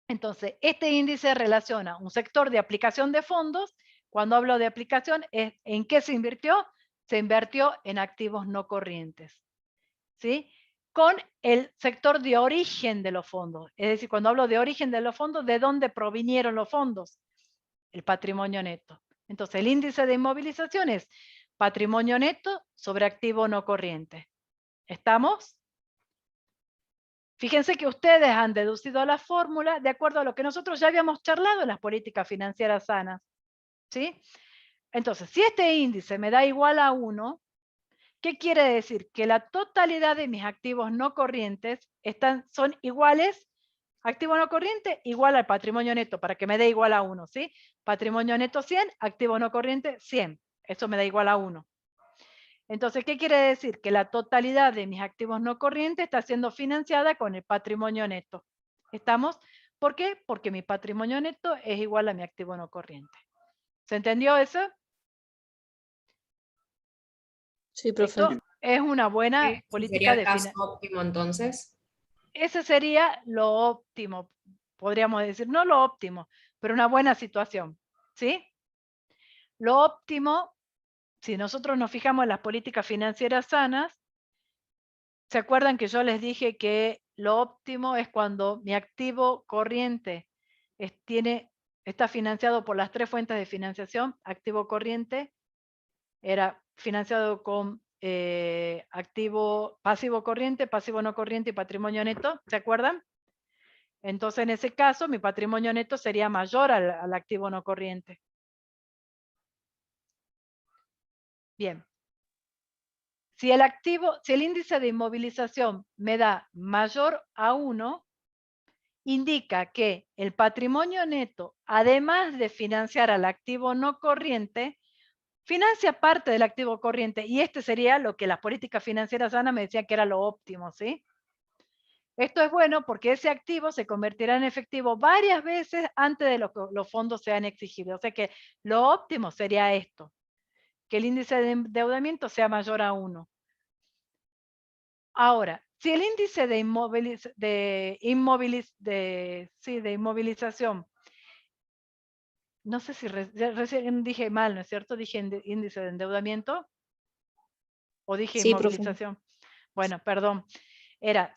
entonces este índice relaciona un sector de aplicación de fondos. Cuando hablo de aplicación, ¿en qué se invirtió? Se invirtió en activos no corrientes, ¿sí? Con el sector de origen de los fondos. Es decir, cuando hablo de origen de los fondos, ¿de dónde provinieron los fondos? El patrimonio neto. Entonces, el índice de inmovilización es patrimonio neto sobre activo no corriente. ¿Estamos? Fíjense que ustedes han deducido la fórmula de acuerdo a lo que nosotros ya habíamos charlado en las políticas financieras sanas, ¿sí? Entonces, si este índice me da igual a 1, ¿qué quiere decir? Que la totalidad de mis activos no corrientes son iguales, activo no corriente igual al patrimonio neto, para que me dé igual a 1, ¿sí? Patrimonio neto 100, activo no corriente 100. Eso me da igual a 1. Entonces, ¿qué quiere decir? Que la totalidad de mis activos no corrientes está siendo financiada con el patrimonio neto. ¿Estamos? ¿Por qué? Porque mi patrimonio neto es igual a mi activo no corriente. ¿Se entendió eso? Sí, profe. Esto es una buena política de financiación. ¿Sería el caso óptimo entonces? Ese sería lo óptimo, podríamos decir, no lo óptimo, pero una buena situación, ¿sí? Lo óptimo, si nosotros nos fijamos en las políticas financieras sanas, ¿se acuerdan que yo les dije que lo óptimo es cuando mi activo corriente está financiado por las 3 fuentes de financiación? Activo corriente era financiado con pasivo corriente, pasivo no corriente y patrimonio neto, ¿se acuerdan? Entonces, en ese caso, mi patrimonio neto sería mayor al activo no corriente. Bien. Si el índice de inmovilización me da mayor a 1, indica que el patrimonio neto, además de financiar al activo no corriente, financia parte del activo corriente. Y este sería lo que las políticas financieras sanas me decían que era lo óptimo, ¿sí? Esto es bueno porque ese activo se convertirá en efectivo varias veces antes de que los fondos sean exigibles. O sea que lo óptimo sería esto, que el índice de endeudamiento sea mayor a 1. Ahora, si el índice de inmovilización, no sé si recién dije mal, ¿no es cierto? Dije índice de endeudamiento o dije Sí, profe. inmovilización. Bueno, perdón.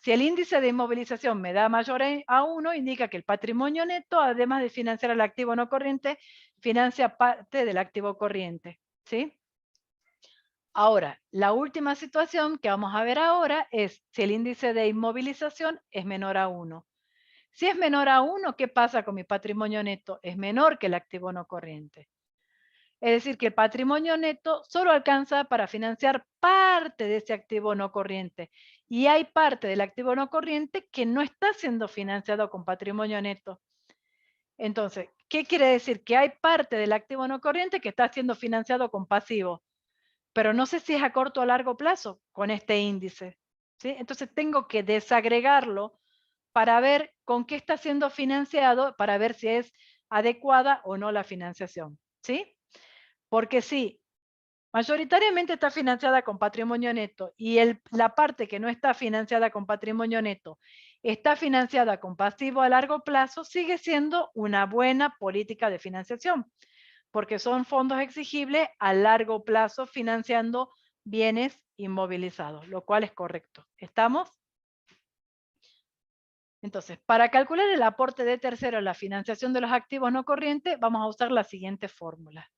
Si el índice de inmovilización me da mayor a 1, indica que el patrimonio neto, además de financiar el activo no corriente, financia parte del activo corriente, ¿sí? Ahora, la última situación que vamos a ver ahora es si el índice de inmovilización es menor a 1. Si es menor a 1, ¿qué pasa con mi patrimonio neto? Es menor que el activo no corriente. Es decir, que el patrimonio neto solo alcanza para financiar parte de ese activo no corriente. Y hay parte del activo no corriente que no está siendo financiado con patrimonio neto. Entonces, ¿qué quiere decir? Que hay parte del activo no corriente que está siendo financiado con pasivo. Pero no sé si es a corto o a largo plazo con este índice, ¿sí? Entonces tengo que desagregarlo para ver con qué está siendo financiado, para ver si es adecuada o no la financiación, ¿sí? Porque si mayoritariamente está financiada con patrimonio neto y la parte que no está financiada con patrimonio neto está financiada con pasivo a largo plazo, sigue siendo una buena política de financiación, porque son fondos exigibles a largo plazo financiando bienes inmovilizados, lo cual es correcto. ¿Estamos? Entonces, para calcular el aporte de tercero a la financiación de los activos no corrientes, vamos a usar la siguiente fórmula.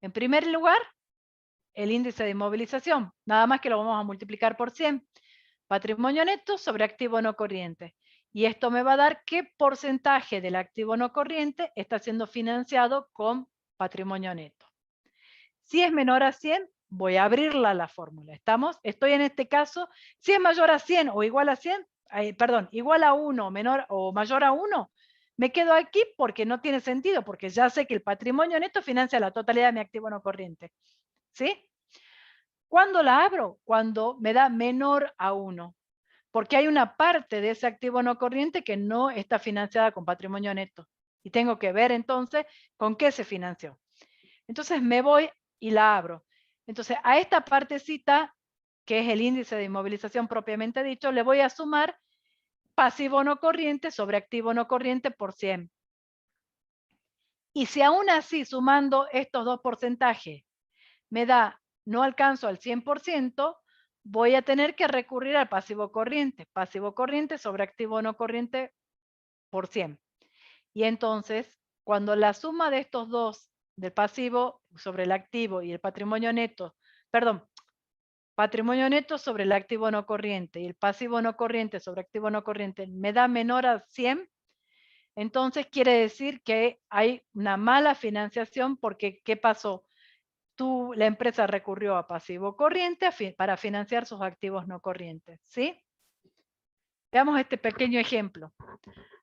En primer lugar, el índice de inmovilización, nada más que lo vamos a multiplicar por 100. Patrimonio neto sobre activo no corriente. Y esto me va a dar qué porcentaje del activo no corriente está siendo financiado con patrimonio neto. Si es menor a 100, voy a abrirla la fórmula. ¿Estamos? Estoy en este caso, si es mayor a 100 o igual a 100, igual a 1 menor o mayor a 1, me quedo aquí porque no tiene sentido, porque ya sé que el patrimonio neto financia la totalidad de mi activo no corriente. ¿Sí? ¿Cuándo la abro? Cuando me da menor a 1, porque hay una parte de ese activo no corriente que no está financiada con patrimonio neto. Y tengo que ver entonces con qué se financió. Entonces me voy y la abro. Entonces a esta partecita, que es el índice de inmovilización propiamente dicho, le voy a sumar pasivo no corriente sobre activo no corriente por 100. Y si aún así sumando estos dos porcentajes me da, no alcanzo al 100%, voy a tener que recurrir al pasivo corriente sobre activo no corriente por 100. Y entonces, cuando la suma de estos dos, del pasivo sobre el activo y el patrimonio neto, patrimonio neto sobre el activo no corriente y el pasivo no corriente sobre activo no corriente, me da menor a 100, entonces quiere decir que hay una mala financiación porque, ¿qué pasó? La empresa recurrió a pasivo corriente para financiar sus activos no corrientes, ¿sí? Veamos este pequeño ejemplo.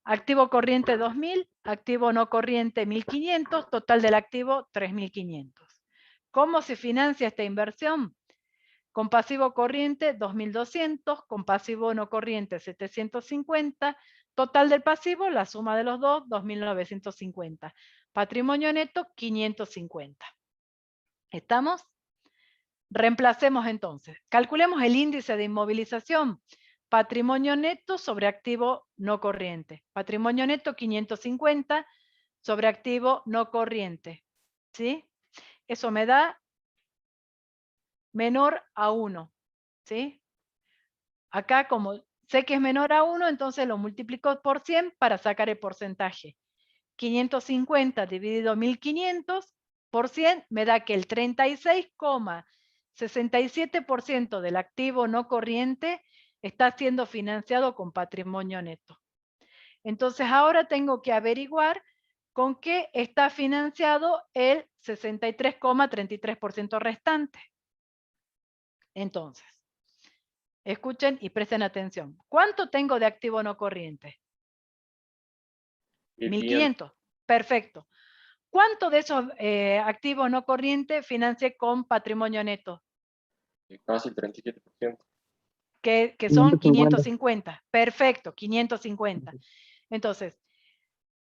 Activo corriente 2.000, activo no corriente 1.500, total del activo 3.500. ¿Cómo se financia esta inversión? Con pasivo corriente 2.200, con pasivo no corriente 750, total del pasivo, la suma de los dos, 2.950. Patrimonio neto 550. ¿Estamos? Reemplacemos entonces. Calculemos el índice de inmovilización. Patrimonio neto sobre activo no corriente. Patrimonio neto 550 sobre activo no corriente. ¿Sí? Eso me da menor a 1. ¿Sí? Acá como sé que es menor a 1, entonces lo multiplico por 100 para sacar el porcentaje. 550 dividido 1.500 por 100 me da que el 36,67% del activo no corriente está siendo financiado con patrimonio neto. Entonces ahora tengo que averiguar con qué está financiado el 63,33% restante. Entonces, escuchen y presten atención. ¿Cuánto tengo de activo no corriente? 1.500. Perfecto. ¿Cuánto de esos activos no corrientes financié con patrimonio neto? Casi el 37%. Que son 550. Perfecto, 550. Entonces,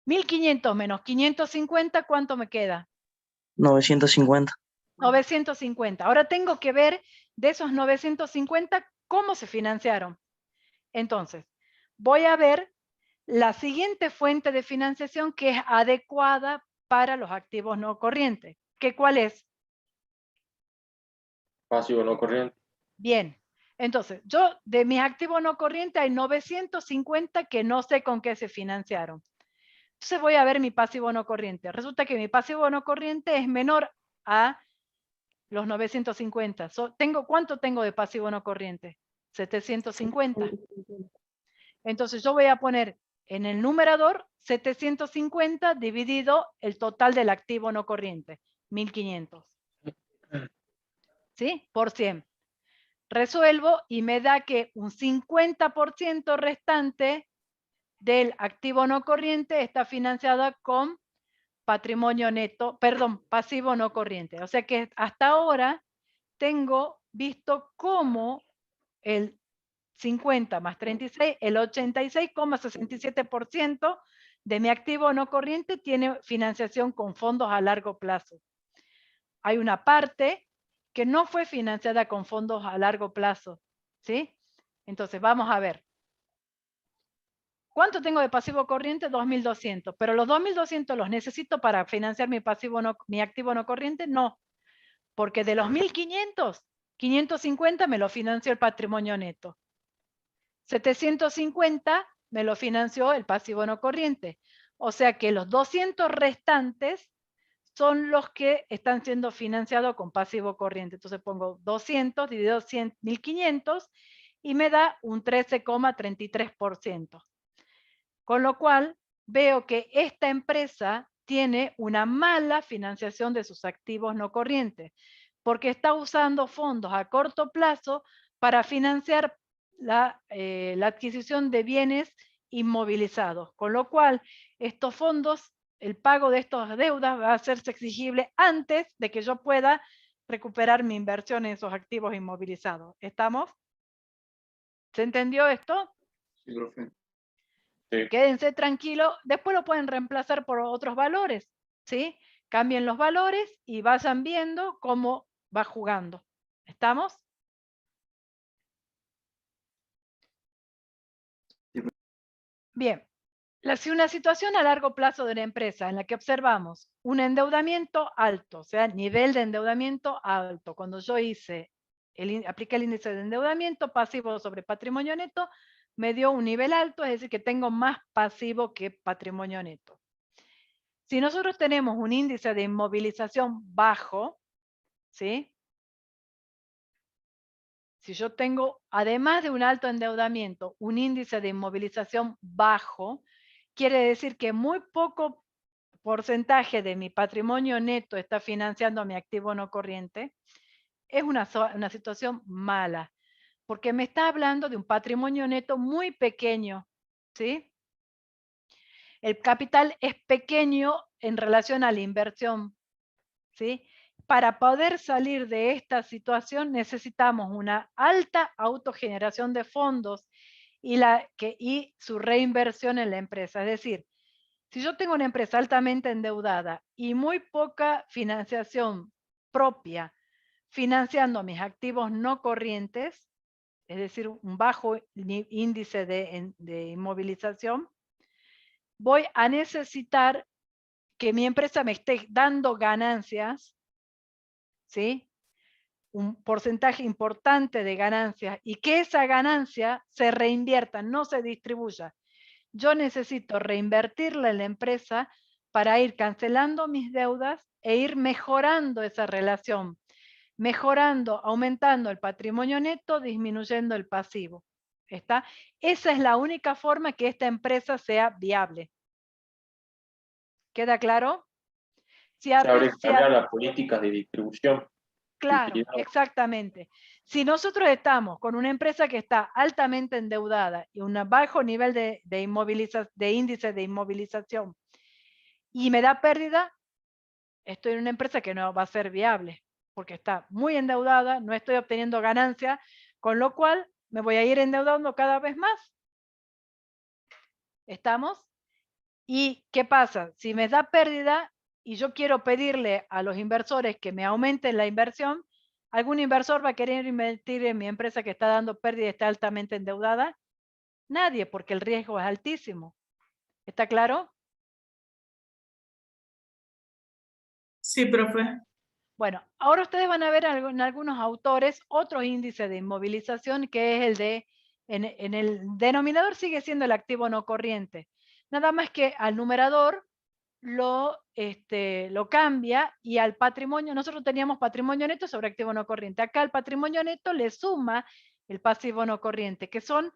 1.500 menos 550, ¿cuánto me queda? 950. 950. Ahora tengo que ver de esos 950 cómo se financiaron. Entonces, voy a ver la siguiente fuente de financiación que es adecuada para los activos no corrientes. ¿Cuál es? Pasivo no corriente. Bien. Entonces, yo de mis activos no corrientes hay 950 que no sé con qué se financiaron. Entonces voy a ver mi pasivo no corriente. Resulta que mi pasivo no corriente es menor a los 950. ¿Cuánto tengo de pasivo no corriente? 750. Entonces yo voy a poner en el numerador 750 dividido el total del activo no corriente, 1.500. ¿Sí? Por 100. Resuelvo y me da que un 50% restante del activo no corriente está financiada con patrimonio neto, pasivo no corriente. O sea que hasta ahora tengo visto cómo el 50 más 36, el 86,67% de mi activo no corriente tiene financiación con fondos a largo plazo. Hay una parte que no fue financiada con fondos a largo plazo, ¿sí? Entonces vamos a ver. ¿cuánto tengo de pasivo corriente? 2.200, pero los 2.200 los necesito para financiar mi activo no corriente, no, porque de los 1.500, 550 me lo financió el patrimonio neto. 750 me lo financió el pasivo no corriente. O sea que los 200 restantes son los que están siendo financiados con pasivo corriente. Entonces pongo 200 dividido 1.500 y me da un 13,33%. Con lo cual veo que esta empresa tiene una mala financiación de sus activos no corrientes, porque está usando fondos a corto plazo para financiar la adquisición de bienes inmovilizados, con lo cual estos fondos, el pago de estas deudas va a hacerse exigible antes de que yo pueda recuperar mi inversión en esos activos inmovilizados. ¿Estamos? ¿Se entendió esto? Sí, profe. Sí. Quédense tranquilos, después lo pueden reemplazar por otros valores, ¿sí? Cambien los valores y vayan viendo cómo va jugando. ¿Estamos? Bien. Una situación a largo plazo de una empresa en la que observamos un endeudamiento alto, o sea, nivel de endeudamiento alto. Cuando yo apliqué el índice de endeudamiento pasivo sobre patrimonio neto, me dio un nivel alto, es decir, que tengo más pasivo que patrimonio neto. Si nosotros tenemos un índice de inmovilización bajo, ¿sí? Si yo tengo, además de un alto endeudamiento, un índice de inmovilización bajo, quiere decir que muy poco porcentaje de mi patrimonio neto está financiando mi activo no corriente. Es una situación mala, porque me está hablando de un patrimonio neto muy pequeño, ¿sí? El capital es pequeño en relación a la inversión, ¿sí? Para poder salir de esta situación necesitamos una alta autogeneración de fondos y su reinversión en la empresa. Es decir, si yo tengo una empresa altamente endeudada y muy poca financiación propia, financiando mis activos no corrientes, es decir, un bajo índice de inmovilización, voy a necesitar que mi empresa me esté dando ganancias, ¿sí? Un porcentaje importante de ganancias y que esa ganancia se reinvierta, no se distribuya. Yo necesito reinvertirla en la empresa para ir cancelando mis deudas e ir mejorando esa relación, mejorando, aumentando el patrimonio neto, disminuyendo el pasivo. ¿Está? Esa es la única forma que esta empresa sea viable. ¿Queda claro? Se habría que cambiar las políticas de distribución. Claro, exactamente. Si nosotros estamos con una empresa que está altamente endeudada y un bajo nivel de índice de inmovilización y me da pérdida, estoy en una empresa que no va a ser viable porque está muy endeudada, no estoy obteniendo ganancia, con lo cual me voy a ir endeudando cada vez más. ¿Estamos? ¿Y qué pasa? Si me da pérdida y yo quiero pedirle a los inversores que me aumenten la inversión, ¿algún inversor va a querer invertir en mi empresa que está dando pérdida y está altamente endeudada? Nadie, porque el riesgo es altísimo. ¿Está claro? Sí, profe. Bueno, ahora ustedes van a ver en algunos autores otro índice de inmovilización que es el de, en el denominador sigue siendo el activo no corriente. Nada más que al numerador lo cambia y al patrimonio, nosotros teníamos patrimonio neto sobre activo no corriente. Acá el patrimonio neto le suma el pasivo no corriente, que son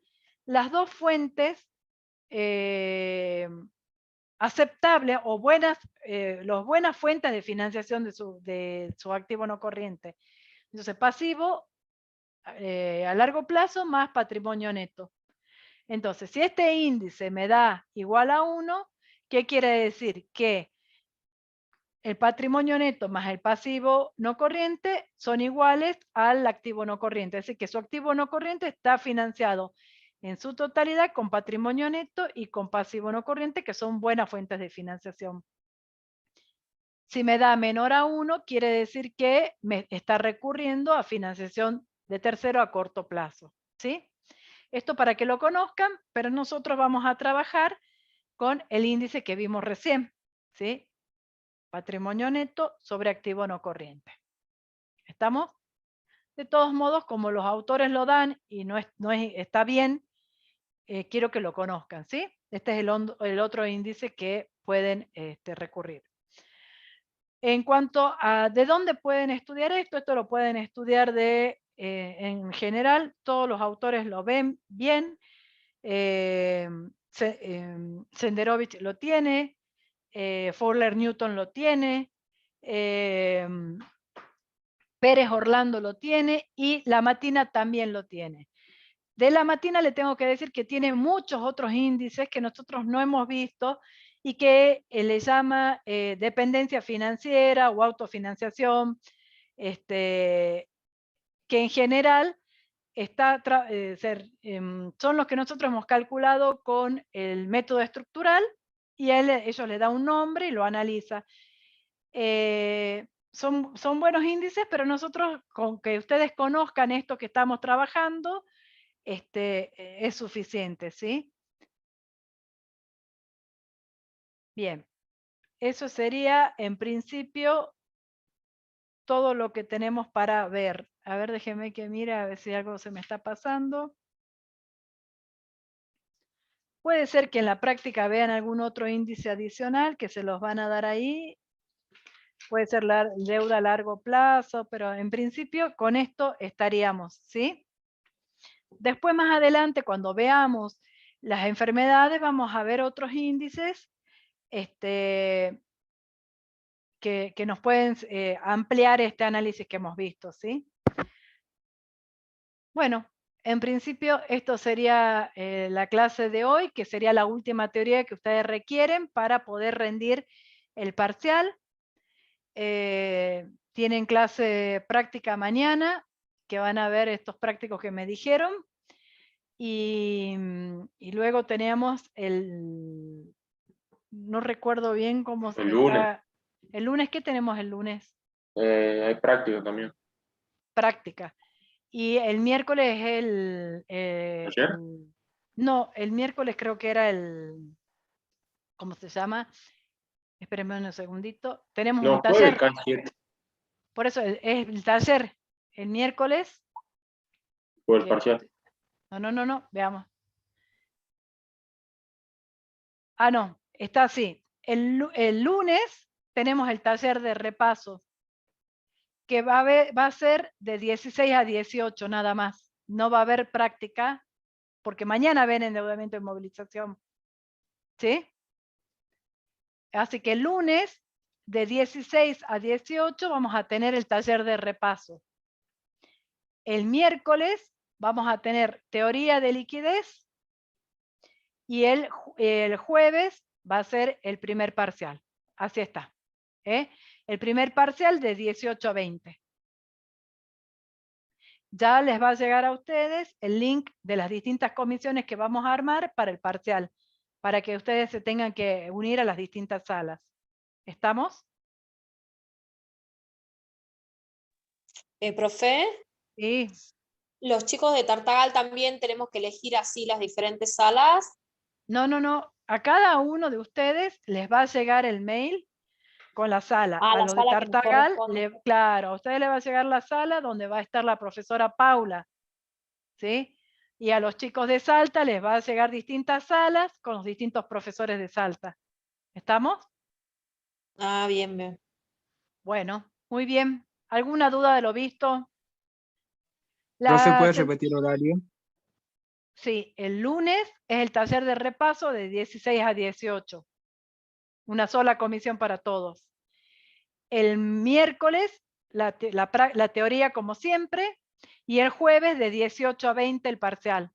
las dos fuentes aceptables o buenas fuentes de financiación de su activo no corriente. Entonces, pasivo a largo plazo más patrimonio neto. Entonces, si este índice me da igual a 1, ¿qué quiere decir? Que el patrimonio neto más el pasivo no corriente son iguales al activo no corriente. Es decir, que su activo no corriente está financiado en su totalidad con patrimonio neto y con pasivo no corriente, que son buenas fuentes de financiación. Si me da menor a 1, quiere decir que me está recurriendo a financiación de tercero a corto plazo, ¿sí? Esto para que lo conozcan, pero nosotros vamos a trabajar con el índice que vimos recién, ¿sí? Patrimonio neto sobre activo no corriente. ¿Estamos? De todos modos, como los autores lo dan y está bien, quiero que lo conozcan, ¿sí? Este es el otro índice que pueden recurrir. En cuanto a de dónde pueden estudiar esto lo pueden estudiar en general, todos los autores lo ven bien. Senderovich lo tiene, Fowler Newton lo tiene, Pérez Orlando lo tiene y La Matina también lo tiene. De La Matina le tengo que decir que tiene muchos otros índices que nosotros no hemos visto y que le llama dependencia financiera o autofinanciación, que en general son los que nosotros hemos calculado con el método estructural y ellos le dan un nombre y lo analiza. Son buenos índices, pero nosotros con que ustedes conozcan esto que estamos trabajando, es suficiente, ¿sí? Bien, eso sería en principio todo lo que tenemos para ver. A ver, déjenme que mire a ver si algo se me está pasando. Puede ser que en la práctica vean algún otro índice adicional que se los van a dar ahí. Puede ser la deuda a largo plazo, pero en principio con esto estaríamos, ¿sí? Después más adelante, cuando veamos las enfermedades, vamos a ver otros índices que nos pueden ampliar este análisis que hemos visto, ¿sí? Bueno, en principio esto sería la clase de hoy, que sería la última teoría que ustedes requieren para poder rendir el parcial. Tienen clase práctica mañana, que van a ver estos prácticos que me dijeron. Y luego tenemos no recuerdo bien cómo se lunes. El lunes, ¿qué tenemos el lunes? Hay práctica también. Práctica. Y el miércoles ¿Ayer? no, el miércoles creo que era ¿cómo se llama? Espérenme un segundito. Tenemos un taller. K7. Por eso es el taller. El miércoles. O el parcial. No, veamos. Ah, no, está así. El lunes tenemos el taller de repaso, que va a ser de 16 a 18 nada más. No va a haber práctica, porque mañana ven endeudamiento y movilización. ¿Sí? Así que el lunes, de 16 a 18, vamos a tener el taller de repaso. El miércoles vamos a tener teoría de liquidez y el jueves va a ser el primer parcial. Así está. El primer parcial de 18 a 20. Ya les va a llegar a ustedes el link de las distintas comisiones que vamos a armar para el parcial, para que ustedes se tengan que unir a las distintas salas. ¿Estamos? Profe, Sí. los chicos de Tartagal también tenemos que elegir así las diferentes salas. No. A cada uno de ustedes les va a llegar el mail con la sala. A La los de sala que nos Tartagal, corresponde. claro, a ustedes les va a llegar la sala donde va a estar la profesora Paula. ¿Sí? Y a los chicos de Salta les va a llegar distintas salas con los distintos profesores de Salta. ¿Estamos? Ah, bien. Bueno, muy bien. ¿Alguna duda de lo visto? ¿Profe, puede repetir horario? Sí, el lunes es el taller de repaso de 16 a 18. Una sola comisión para todos. El miércoles, la teoría como siempre, y el jueves de 18 a 20 el parcial.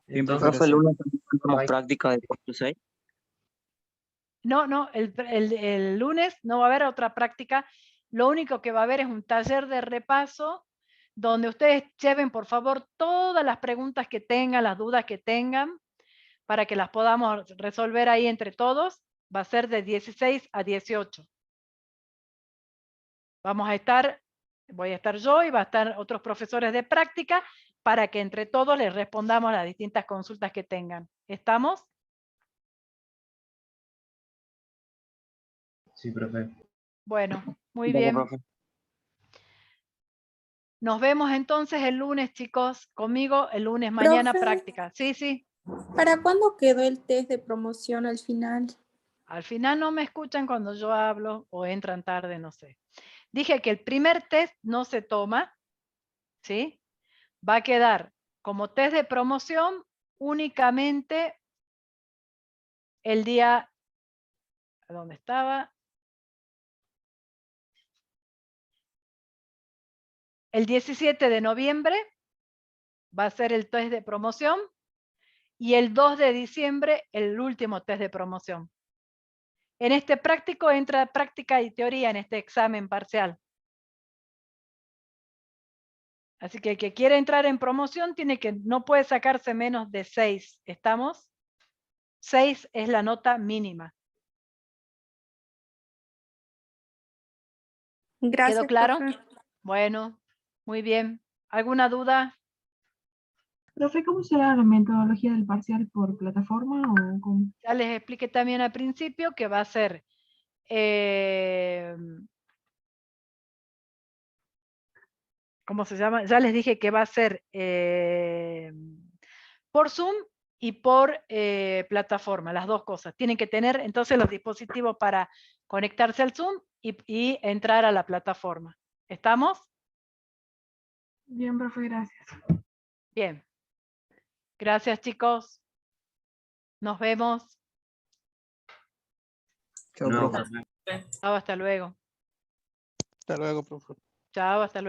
¿Profe, el lunes también tenemos práctica de 4-6? No, el lunes no va a haber otra práctica. Lo único que va a haber es un taller de repaso donde ustedes lleven, por favor, todas las preguntas que tengan, las dudas que tengan, para que las podamos resolver ahí entre todos. Va a ser de 16 a 18. Vamos a estar Voy a estar yo y va a estar otros profesores de práctica para que entre todos les respondamos las distintas consultas que tengan. ¿Estamos? Sí, profe. Bueno, muy Dale, bien. profe. Nos vemos entonces el lunes, chicos. Conmigo el lunes, mañana Profe, práctica. Sí, sí. ¿para cuándo quedó el test de promoción al final? Al final no me escuchan cuando yo hablo o entran tarde, no sé. Dije que el primer test no se toma, ¿sí? Va a quedar como test de promoción únicamente el día, ¿dónde estaba? El 17 de noviembre va a ser el test de promoción y el 2 de diciembre el último test de promoción. En este práctico entra práctica y teoría en este examen parcial. Así que el que quiere entrar en promoción no puede sacarse menos de 6. ¿Estamos? 6 es la nota mínima. Gracias, ¿Quedó claro? profe. Bueno, muy bien. ¿Alguna duda? Profe, ¿cómo será la metodología del parcial por plataforma o cómo? Ya les expliqué también al principio que va a ser ¿cómo se llama? Ya les dije que va a ser por Zoom y por plataforma, las dos cosas. Tienen que tener entonces los dispositivos para conectarse al Zoom y entrar a la plataforma. ¿Estamos? Bien, profe, gracias. Bien. Gracias, chicos. Nos vemos. Chao, No, profe. profe. Chao, hasta luego. Hasta luego, profe. Chao, hasta luego.